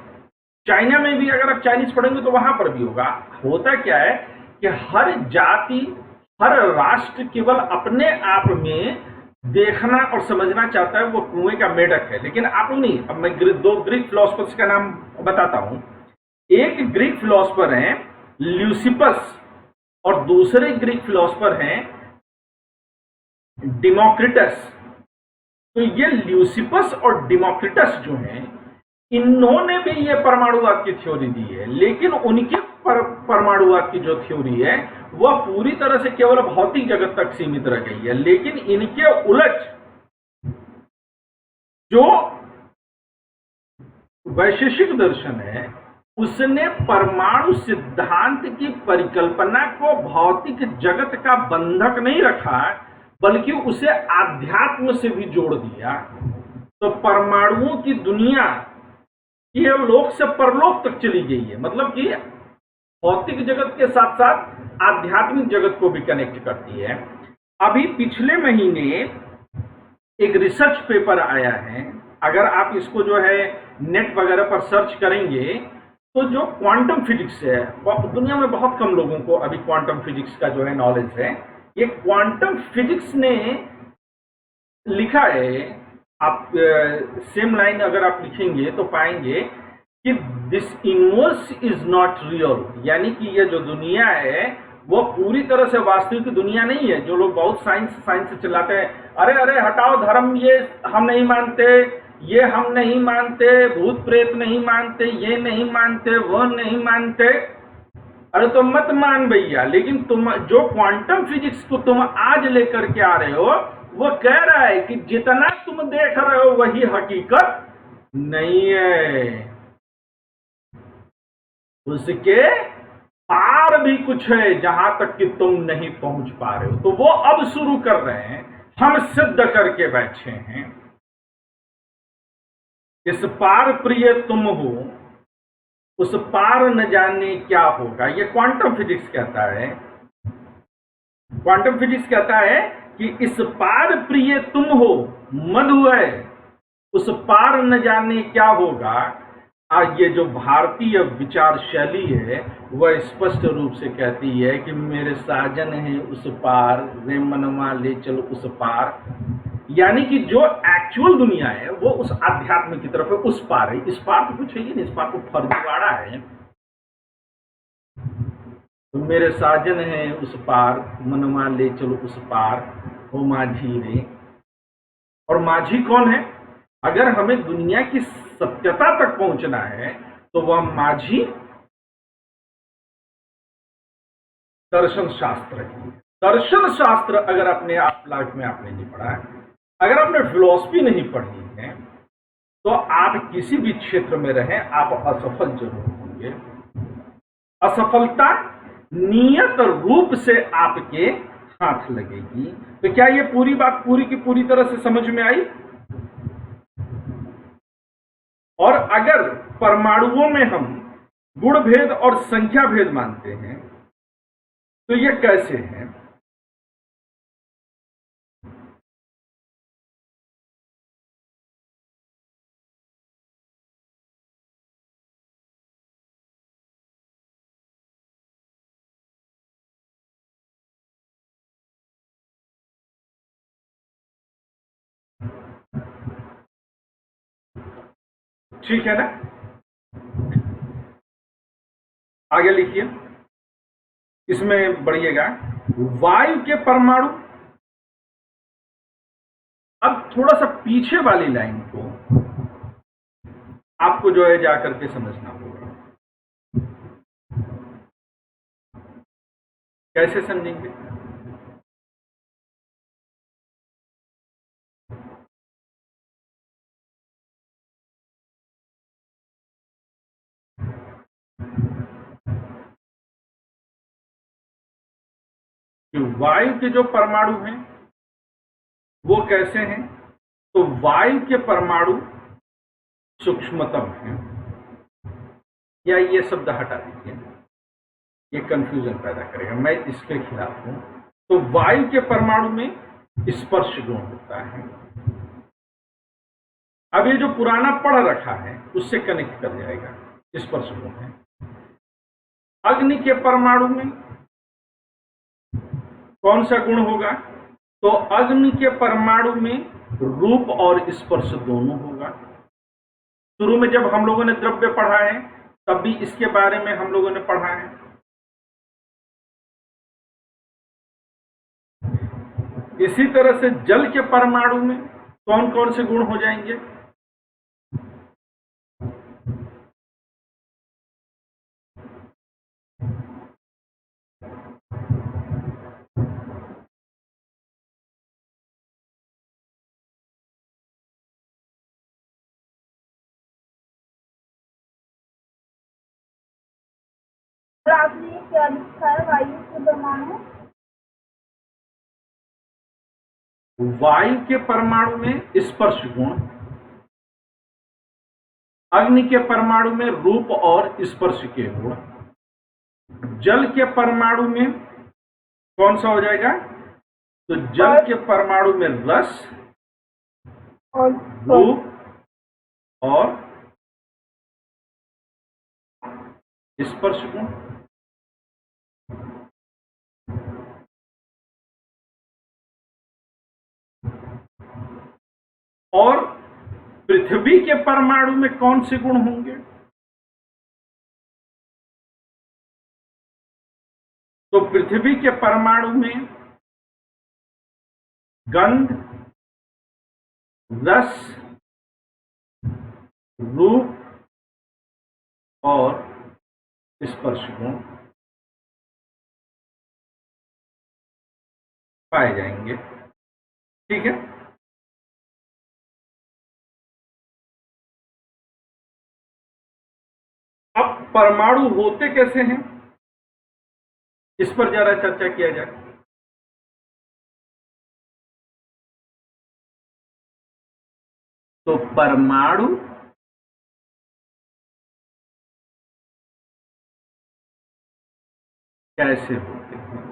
चाइना में भी. अगर आप चाइनीज पढ़ेंगे तो वहां पर भी होगा. होता क्या है कि हर जाति, हर राष्ट्र केवल अपने आप में देखना और समझना चाहता है वो कुएं का मेढक है. लेकिन आप नहीं. अब मैं दो ग्रीक फिलोसफर्स का नाम बताता हूं. एक ग्रीक फिलोसफर हैं ल्यूसिपस और दूसरे ग्रीक फिलोसफर हैं डिमोक्रिटस. तो ये ल्यूसिपस और डिमोक्रिटस जो हैं, इन्होंने भी ये परमाणुवाद की थ्योरी दी है. लेकिन उनकी परमाणुवाद की जो थ्योरी है वह पूरी तरह से केवल भौतिक जगत तक सीमित रह गई है. लेकिन इनके उलट जो वैशेषिक दर्शन है उसने परमाणु सिद्धांत की परिकल्पना को भौतिक जगत का बंधक नहीं रखा, बल्कि उसे आध्यात्म से भी जोड़ दिया. तो परमाणुओं की दुनिया ये लोक से परलोक तक चली गई है. मतलब कि भौतिक जगत के साथ साथ आध्यात्मिक जगत को भी कनेक्ट करती है. अभी पिछले महीने एक रिसर्च पेपर आया है. अगर आप इसको जो है नेट वगैरह पर सर्च करेंगे तो जो क्वांटम फिजिक्स है, दुनिया में बहुत कम लोगों को अभी क्वांटम फिजिक्स का जो है नॉलेज है. ये क्वांटम फिजिक्स ने लिखा है, आप सेम लाइन अगर आप लिखेंगे तो पाएंगे कि this universe is not real. यानी कि ये जो दुनिया है वो पूरी तरह से वास्तविक दुनिया नहीं है. जो लोग बहुत साइंस से चिल्लाते हैं अरे अरे हटाओ धर्म, ये हम नहीं मानते, ये हम नहीं मानते, भूत प्रेत नहीं मानते, ये नहीं मानते, वो नहीं मानते. अरे तो मत मान भैया. लेकिन तुम जो क्वांटम फिजिक्स को तुम आज लेकर के आ रहे हो वो कह रहा है कि जितना तुम देख रहे हो वही हकीकत नहीं है, उसके पार भी कुछ है जहां तक कि तुम नहीं पहुंच पा रहे हो. तो वो अब शुरू कर रहे हैं, हम सिद्ध करके बैठे हैं. इस पार प्रिय तुम हो, उस पार न जाने क्या होगा. ये क्वांटम फिजिक्स कहता है. क्वांटम फिजिक्स कहता है कि इस पार प्रिय तुम हो, मधु है, उस पार न जाने क्या होगा. आज ये जो भारतीय विचार शैली है वह स्पष्ट रूप से कहती है कि मेरे साजन है उस पार, रे मनवा ले चलो उस पार. यानी कि जो एक्चुअल दुनिया है वो उस आध्यात्म की तरफ है, उस पार है. इस पार तो कुछ है ही नहीं, इस पार तो फर्जीवाड़ा है. तो मेरे साजन है उस पार, मनवा ले चलो उस पार, हो माझी रे. और माझी कौन है? अगर हमें दुनिया की सत्यता तक पहुंचना है तो वह माझी दर्शन शास्त्र की। दर्शन शास्त्र अगर अपने आप लाइफ में आपने नहीं पढ़ा है, अगर आपने फिलॉसफी नहीं पढ़ी है, तो आप किसी भी क्षेत्र में रहें आप असफल जरूर होंगे। असफलता नियत रूप से आपके हाथ लगेगी। तो क्या ये पूरी बात पूरी की पूरी तरह से समझ में आई? और अगर परमाणुओं में हम गुण भेद और संख्या भेद मानते हैं तो ये कैसे है? ठीक है ना? आगे लिखिए, इसमें बढ़िएगा। वायु के परमाणु, अब थोड़ा सा पीछे वाली लाइन को आपको जो है जाकर के समझना होगा। कैसे समझेंगे? कि वायु के जो परमाणु हैं वो कैसे हैं? तो वायु के परमाणु सूक्ष्मतम हैं, या ये शब्द हटा दीजिए, ये कंफ्यूजन पैदा करेगा, मैं इसके खिलाफ हूं। तो वायु के परमाणु में स्पर्श गुण होता है। अब ये जो पुराना पढ़ रखा है उससे कनेक्ट कर जाएगा, स्पर्श गुण है। अग्नि के परमाणु में कौन सा गुण होगा? तो अग्नि के परमाणु में रूप और स्पर्श दोनों होगा। शुरू में जब हम लोगों ने द्रव्य पढ़ा है तब भी इसके बारे में हम लोगों ने पढ़ा है। इसी तरह से जल के परमाणु में कौन कौन से गुण हो जाएंगे? और आपने ये क्या लिखा है वायु के परमाणु? वायु के परमाणु में स्पर्श गुण, अग्नि के परमाणु में रूप और स्पर्श के गुण, जल के परमाणु में कौन सा हो जाएगा? तो जल के परमाणु में रस, और रूप और स्पर्श गुण। और पृथ्वी के परमाणु में कौन से गुण होंगे? तो पृथ्वी के परमाणु में गंध, रस, रूप और स्पर्श गुण पाए जाएंगे। ठीक है? अब परमाणु होते कैसे हैं इस पर जरा चर्चा किया जाए। तो परमाणु कैसे होते हैं?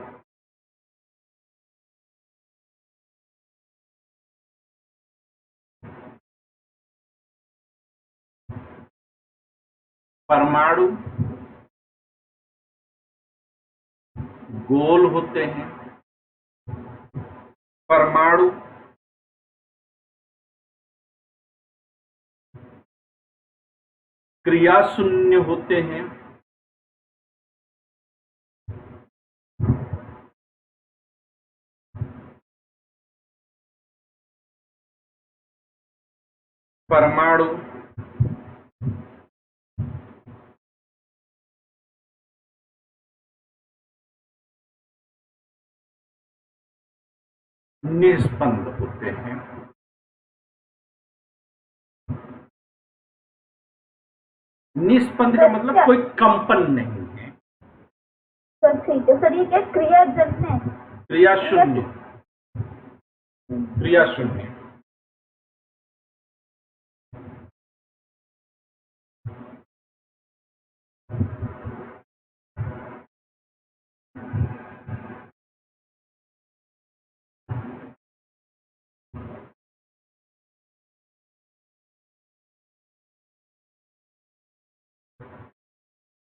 परमाणु गोल होते हैं, परमाणु क्रिया शून्य होते हैं, परमाणु निस्पंद होते हैं। निस्पंद का मतलब कोई कंपन नहीं है। सर ठीक है सर, ये क्या क्रियाजन्य है? क्रिया शून्य, क्रिया शून्य।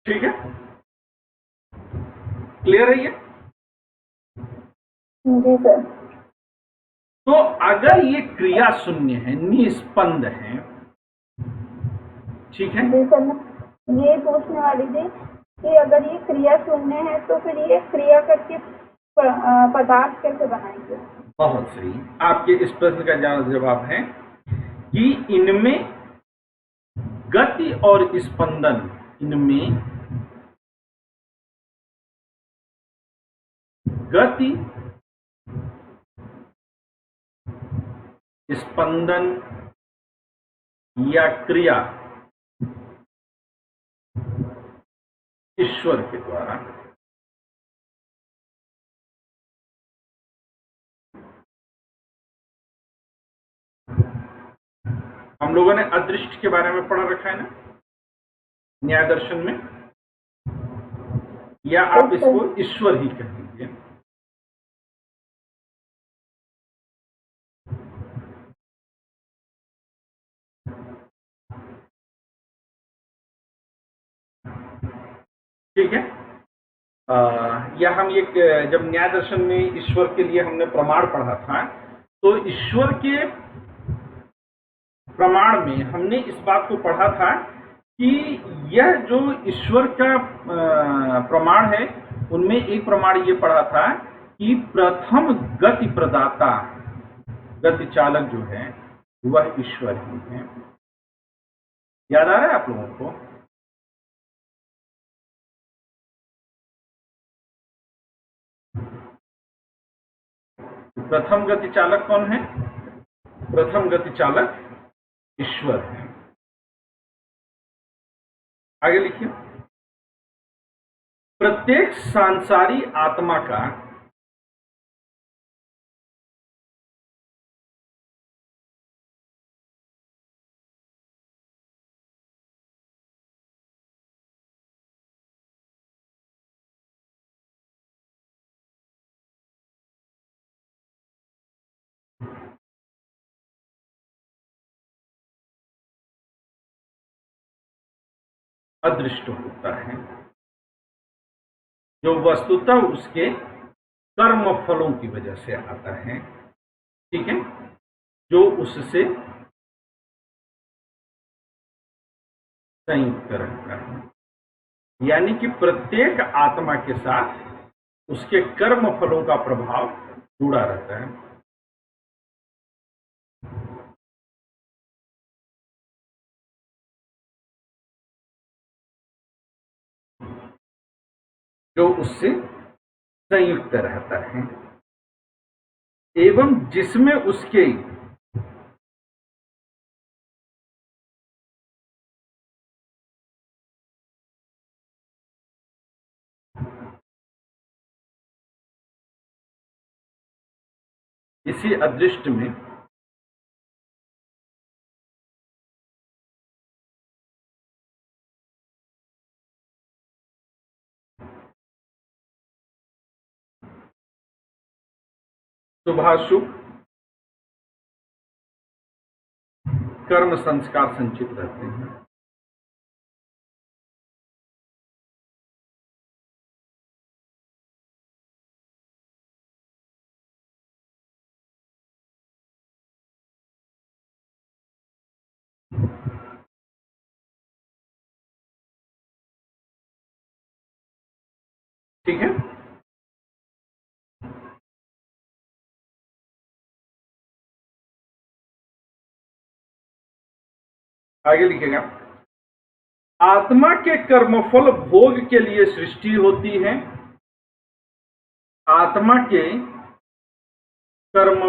ठीक है, क्लियर है ये? जी सर। तो अगर ये क्रिया शून्य है, निस्पंद है, ठीक है, जी सर, मैं ये पूछने वाली थी कि अगर ये क्रिया शून्य है तो फिर ये क्रिया करके पदार्थ कैसे बनाएंगे? बहुत सही। आपके इस प्रश्न का जवाब है कि इनमें गति और स्पंदन, इनमें गति, स्पंदन या क्रिया ईश्वर के द्वारा हम लोगों ने अदृष्ट के बारे में पढ़ा रखा है ना न्याय दर्शन में, या आप इसको ईश्वर ही कह दीजिए। ठीक है, या हम ये जब न्याय दर्शन में ईश्वर के लिए हमने प्रमाण पढ़ा था, तो ईश्वर के प्रमाण में हमने इस बात को पढ़ा था कि यह जो ईश्वर का प्रमाण है, उनमें एक प्रमाण ये पढ़ा था कि प्रथम गति प्रदाता, गति चालक जो है वह ईश्वर ही है। याद आ रहा है आप लोगों को? प्रथम गति चालक कौन है? प्रथम गति चालक ईश्वर है। आगे लिखिए, प्रत्येक सांसारी आत्मा का अदृष्ट होता है, जो वस्तुतः उसके कर्म फलों की वजह से आता है। ठीक है, जो उससे संयुक्त रहता है, यानी कि प्रत्येक आत्मा के साथ उसके कर्म फलों का प्रभाव जुड़ा रहता है। जो उससे संयुक्त रहता है एवं जिसमें उसके इसी अदृष्ट में शुभाशुभ कर्म संस्कार संचित रहते हैं। ठीक है, आगे लिखेगा, आत्मा के कर्मफल भोग के लिए सृष्टि होती है। आत्मा के कर्म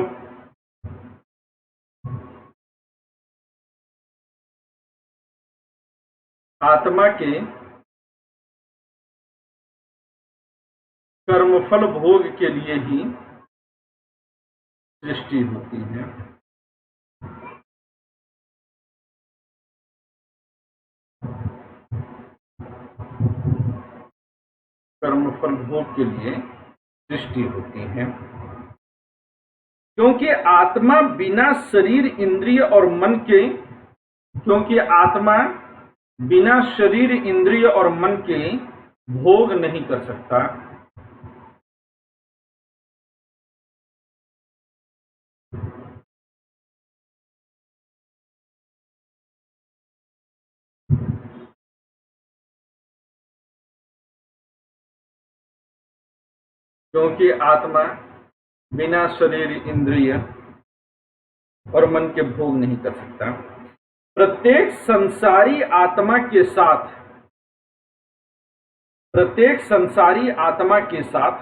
आत्मा के कर्मफल भोग के लिए ही सृष्टि होती है। कर्मफल भोग के लिए सृष्टि होती है, क्योंकि आत्मा बिना शरीर इंद्रिय और मन के क्योंकि आत्मा बिना शरीर इंद्रिय और मन के भोग नहीं कर सकता। क्योंकि आत्मा बिना शरीर इंद्रिय और मन के भोग नहीं कर सकता। प्रत्येक संसारी आत्मा के साथ प्रत्येक संसारी आत्मा के साथ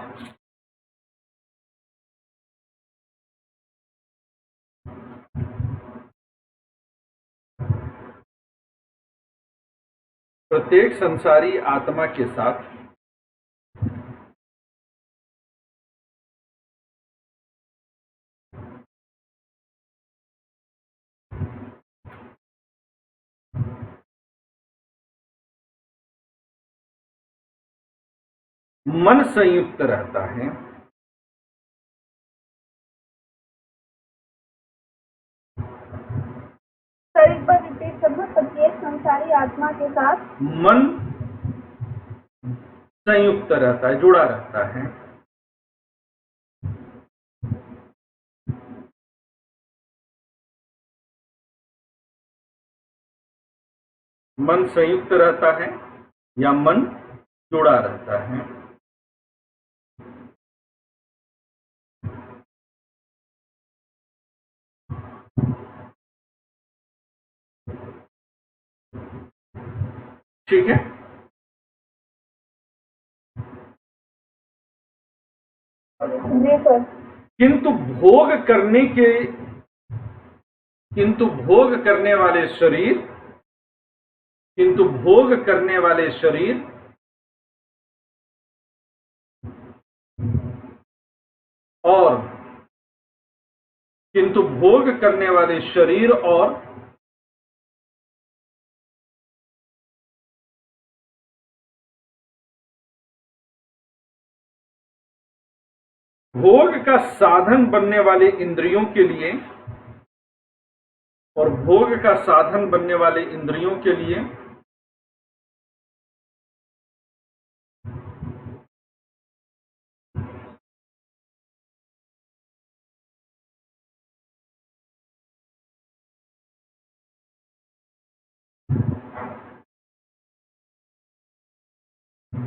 प्रत्येक संसारी आत्मा के साथ मन संयुक्त रहता है। सर एक बार रिपीट करना। प्रत्येक संसारी आत्मा के साथ मन संयुक्त रहता है, जुड़ा रहता है। मन संयुक्त रहता है या मन जुड़ा रहता है। ठीक है। जी सर। किंतु भोग करने वाले शरीर और भोग का साधन बनने वाले इंद्रियों के लिए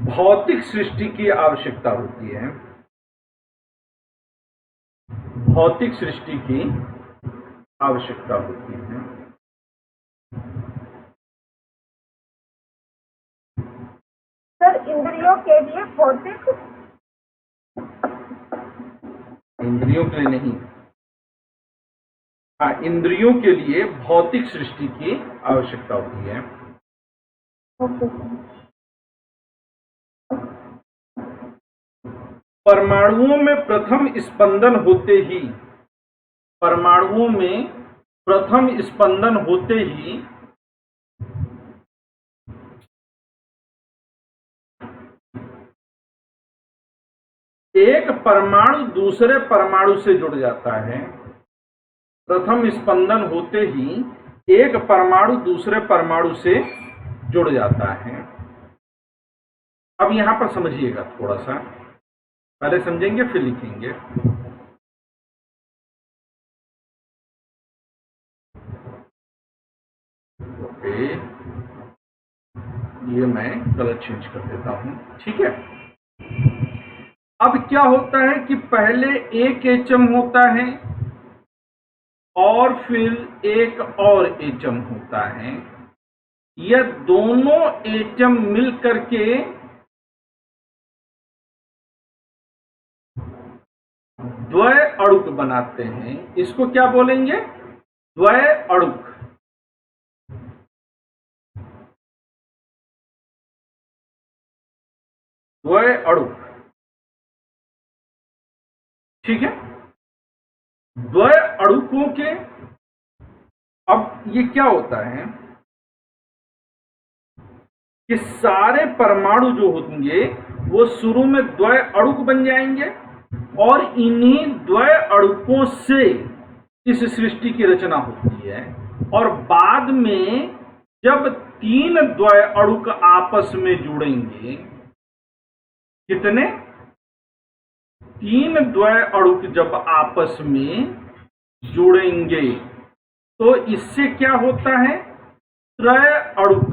भौतिक सृष्टि की आवश्यकता होती है। भौतिक सृष्टि की आवश्यकता होती है। सर इंद्रियों के लिए भौतिक, इंद्रियों के लिए नहीं, हाँ, इंद्रियों के लिए भौतिक सृष्टि की आवश्यकता होती है। Okay sir. परमाणुओं में प्रथम स्पंदन होते ही एक परमाणु दूसरे परमाणु से जुड़ जाता है। प्रथम स्पंदन होते ही एक परमाणु दूसरे परमाणु से जुड़ जाता है। अब यहां पर समझिएगा, थोड़ा सा पहले समझेंगे फिर लिखेंगे। ओके, ये मैं कलर चेंज कर देता हूं। ठीक है। अब क्या होता है कि पहले एक एटम होता है और फिर एक और एटम होता है। यह दोनों एटम मिलकर के द्वय अड़ुक बनाते हैं, इसको क्या बोलेंगे? द्वय अड़ुक। द्वय अड़ुक, ठीक है। द्वय अड़ुकों के, अब ये क्या होता है कि सारे परमाणु जो होंगे वो शुरू में द्वय अड़ुक बन जाएंगे और इन्हीं द्वय अड़ुकों से इस सृष्टि की रचना होती है। और बाद में जब तीन द्वय अड़ुक आपस में जुड़ेंगे, कितने? तीन द्वय अड़ुक जब आपस में जुड़ेंगे तो इससे क्या होता है? त्रय अड़ुक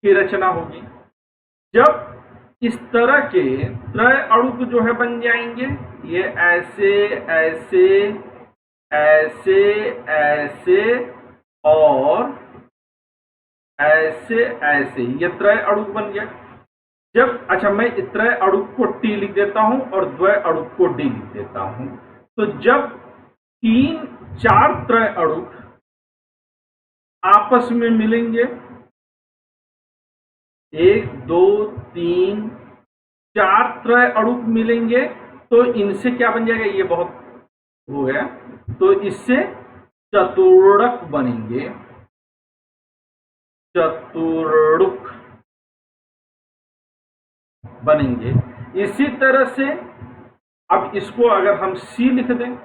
की रचना होगी। जब इस तरह के त्रय अणुक जो है बन जाएंगे, ये ऐसे ऐसे ऐसे ऐसे और ऐसे ऐसे, ये त्रय अणुक बन गया। जब, अच्छा, मैं त्रय अणुक को टी लिख देता हूं और द्वय अणुक को डी लिख देता हूं। तो जब तीन चार त्रय अणुक आपस में मिलेंगे, एक दो तीन चार त्रय अणुक मिलेंगे, तो इनसे क्या बन जाएगा? ये बहुत हो गया, तो इससे चतुर्णक बनेंगे, चतुर्णुक बनेंगे। इसी तरह से अब इसको अगर हम सी लिख दें,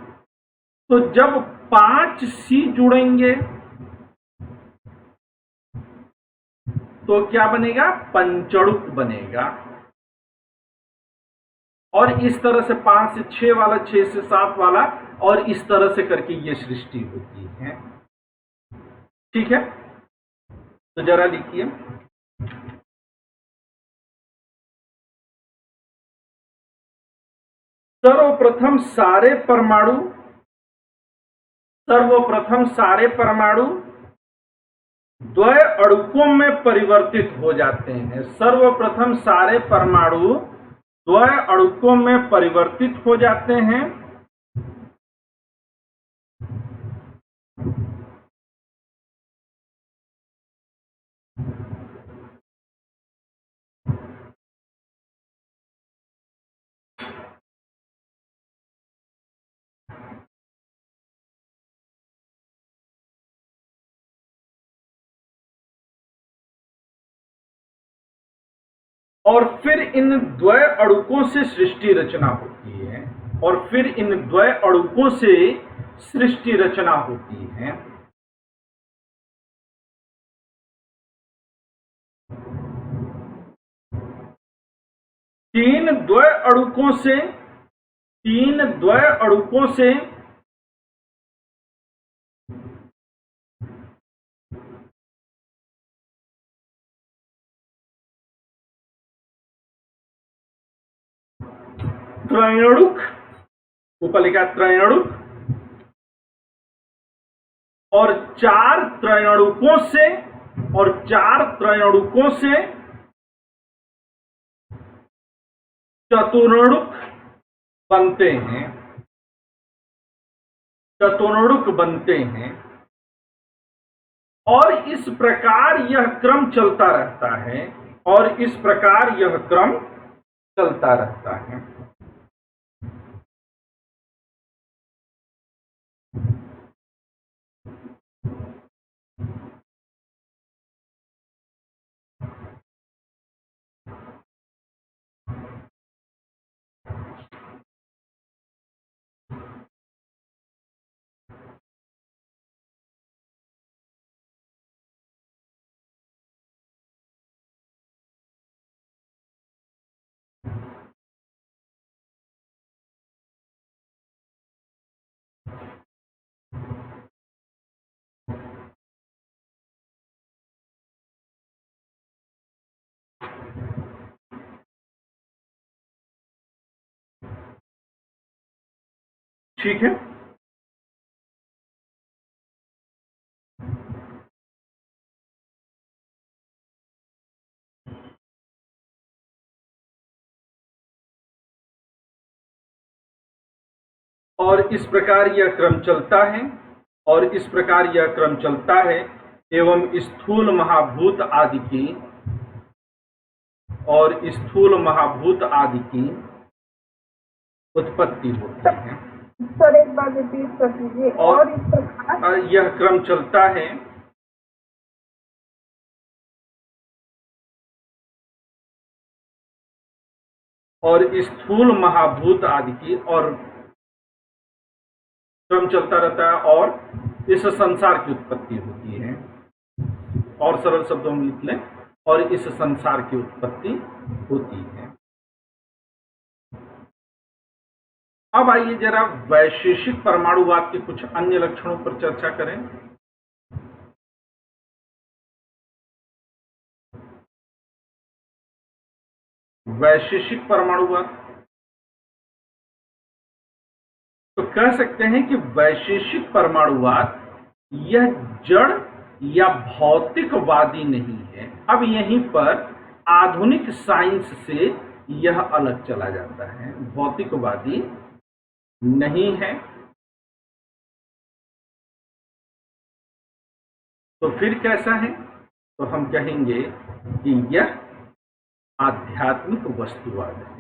तो जब पांच सी जुड़ेंगे तो क्या बनेगा? पंचणुक बनेगा। और इस तरह से 5 से 6 वाला, 6 से 7 वाला, और इस तरह से करके ये सृष्टि होती है, ठीक है। तो जरा लिखिए, सर्वप्रथम सारे परमाणु द्वय अणुकों में परिवर्तित हो जाते हैं। सर्वप्रथम सारे परमाणु द्वय अणुकों में परिवर्तित हो जाते हैं। और फिर इन द्वय अणुकों से सृष्टि रचना होती है, और फिर इन द्वय अणुकों से सृष्टि रचना होती है। तीन द्वय अणुकों से त्रयणुक, ऊपर लिखा त्रयणुक, और चार त्रयणुकों से चतुर्णुक बनते हैं। और इस प्रकार यह क्रम चलता रहता है। ठीक है। और इस प्रकार यह क्रम चलता है, और इस प्रकार यह क्रम चलता है, एवं स्थूल महाभूत आदि की उत्पत्ति होती है। सर एक बार रिपीट कर दीजिए। और इस प्रकार यह क्रम चलता है, और स्थूल महाभूत आदि की और क्रम चलता रहता है, और इस संसार की उत्पत्ति होती है। और सरल शब्दों में लिख लें, और इस संसार की उत्पत्ति होती है। अब आइए जरा वैशेषिक परमाणुवाद के कुछ अन्य लक्षणों पर चर्चा करें। वैशेषिक परमाणुवाद, तो कह सकते हैं कि वैशेषिक परमाणुवाद यह जड़ या भौतिकवादी नहीं है। अब यहीं पर आधुनिक साइंस से यह अलग चला जाता है, भौतिकवादी नहीं है। तो फिर कैसा है? तो हम कहेंगे कि यह आध्यात्मिक वस्तुवाद है।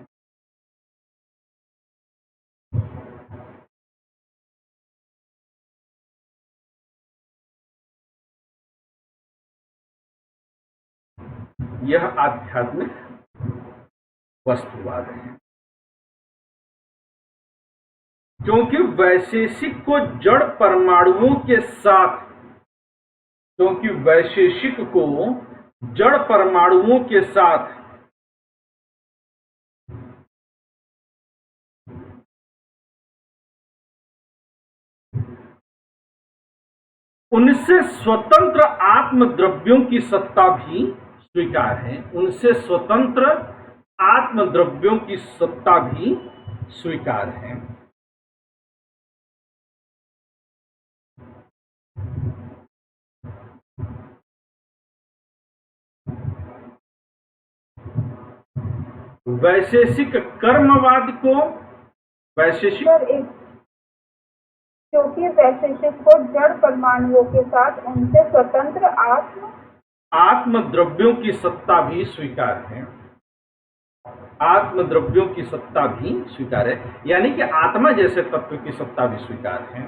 यह आध्यात्मिक वस्तुवाद है, क्योंकि वैशेषिक को जड़ परमाणुओं के साथ, क्योंकि वैशेषिक को जड़ परमाणुओं के साथ उनसे स्वतंत्र आत्मद्रव्यों की सत्ता भी स्वीकार है। उनसे स्वतंत्र आत्मद्रव्यों की सत्ता भी स्वीकार है। वैशेषिक कर्मवाद को वैशेषिक, क्योंकि वैशेषिक को जड़ परमाणुओं के साथ उनसे स्वतंत्र आत्मद्रव्यों की सत्ता भी स्वीकार है। आत्मद्रव्यों की सत्ता भी स्वीकार है, यानी कि आत्मा जैसे तत्व की सत्ता भी स्वीकार है।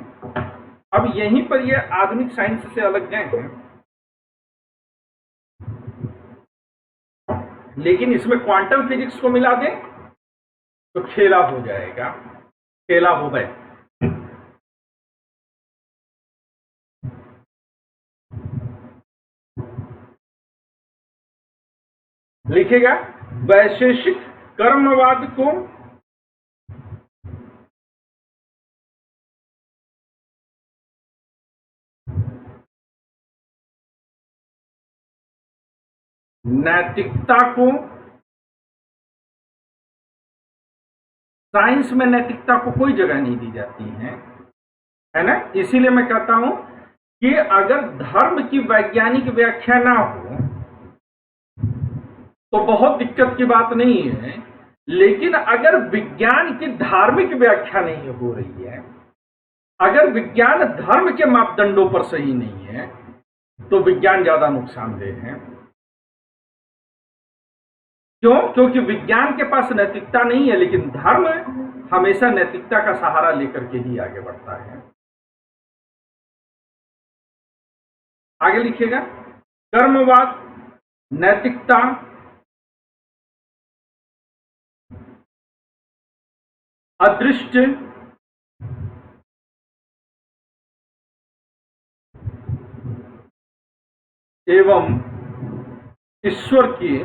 अब यहीं पर यह आधुनिक साइंस से अलग गए हैं, लेकिन इसमें क्वांटम फिजिक्स को मिला दें तो खेला हो जाएगा, खेला हो गए। लिखेगा वैशेषिक कर्मवाद को नैतिकता को, साइंस में नैतिकता को कोई जगह नहीं दी जाती है ना। इसीलिए मैं कहता हूं कि अगर धर्म की वैज्ञानिक व्याख्या ना हो तो बहुत दिक्कत की बात नहीं है, लेकिन अगर विज्ञान की धार्मिक व्याख्या नहीं हो रही है, अगर विज्ञान धर्म के मापदंडों पर सही नहीं है, तो विज्ञान ज्यादा नुकसानदेह है। क्यों? क्योंकि विज्ञान के पास नैतिकता नहीं है, लेकिन धर्म हमेशा नैतिकता का सहारा लेकर के ही आगे बढ़ता है। आगे लिखिएगा, कर्मवाद, नैतिकता, अदृष्ट, एवं ईश्वर की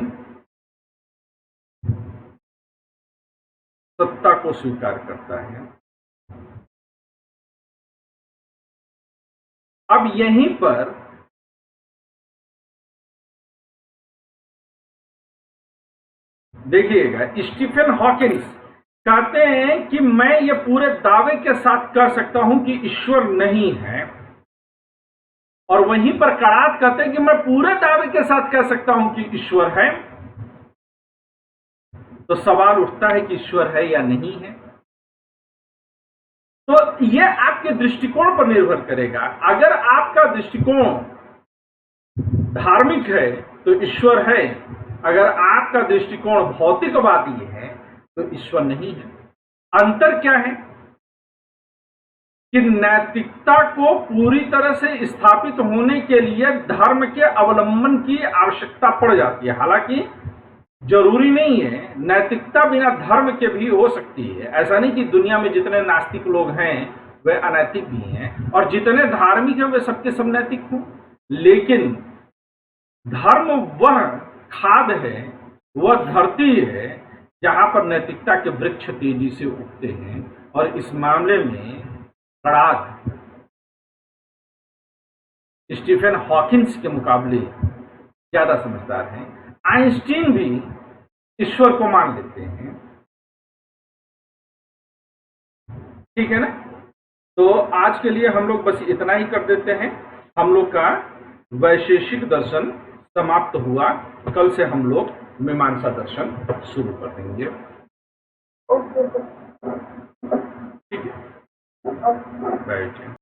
सत्ता को स्वीकार करता है। अब यहीं पर देखिएगा, स्टीफन हॉकिंस कहते हैं कि मैं ये पूरे दावे के साथ कह सकता हूं कि ईश्वर नहीं है, और वहीं पर करात कहते हैं कि मैं पूरे दावे के साथ कह सकता हूं कि ईश्वर है। तो सवाल उठता है कि ईश्वर है या नहीं है। तो ये आपके दृष्टिकोण पर निर्भर करेगा। अगर आपका दृष्टिकोण धार्मिक है तो ईश्वर है, अगर आपका दृष्टिकोण भौतिकवादी है तो ईश्वर नहीं है। अंतर क्या है कि नैतिकता को पूरी तरह से स्थापित होने के लिए धर्म के अवलंबन की आवश्यकता पड़ जाती है। हालांकि जरूरी नहीं है, नैतिकता बिना धर्म के भी हो सकती है। ऐसा नहीं कि दुनिया में जितने नास्तिक लोग हैं वे अनैतिक भी हैं और जितने धार्मिक हैं वे सबके सब नैतिक हों, लेकिन धर्म वह खाद है, वह धरती है जहां पर नैतिकता के वृक्ष तेजी से उगते हैं। और इस मामले में कड़ाक स्टीफन हॉकिंस के मुकाबले ज्यादा समझदार हैं। आइंस्टीन भी ईश्वर को मान लेते हैं, ठीक है ना। तो आज के लिए हम लोग बस इतना ही कर देते हैं। हम लोग का वैशेषिक दर्शन समाप्त हुआ। कल से हम लोग मीमांसा दर्शन शुरू कर देंगे। ओके। ठीक है, बैठिए।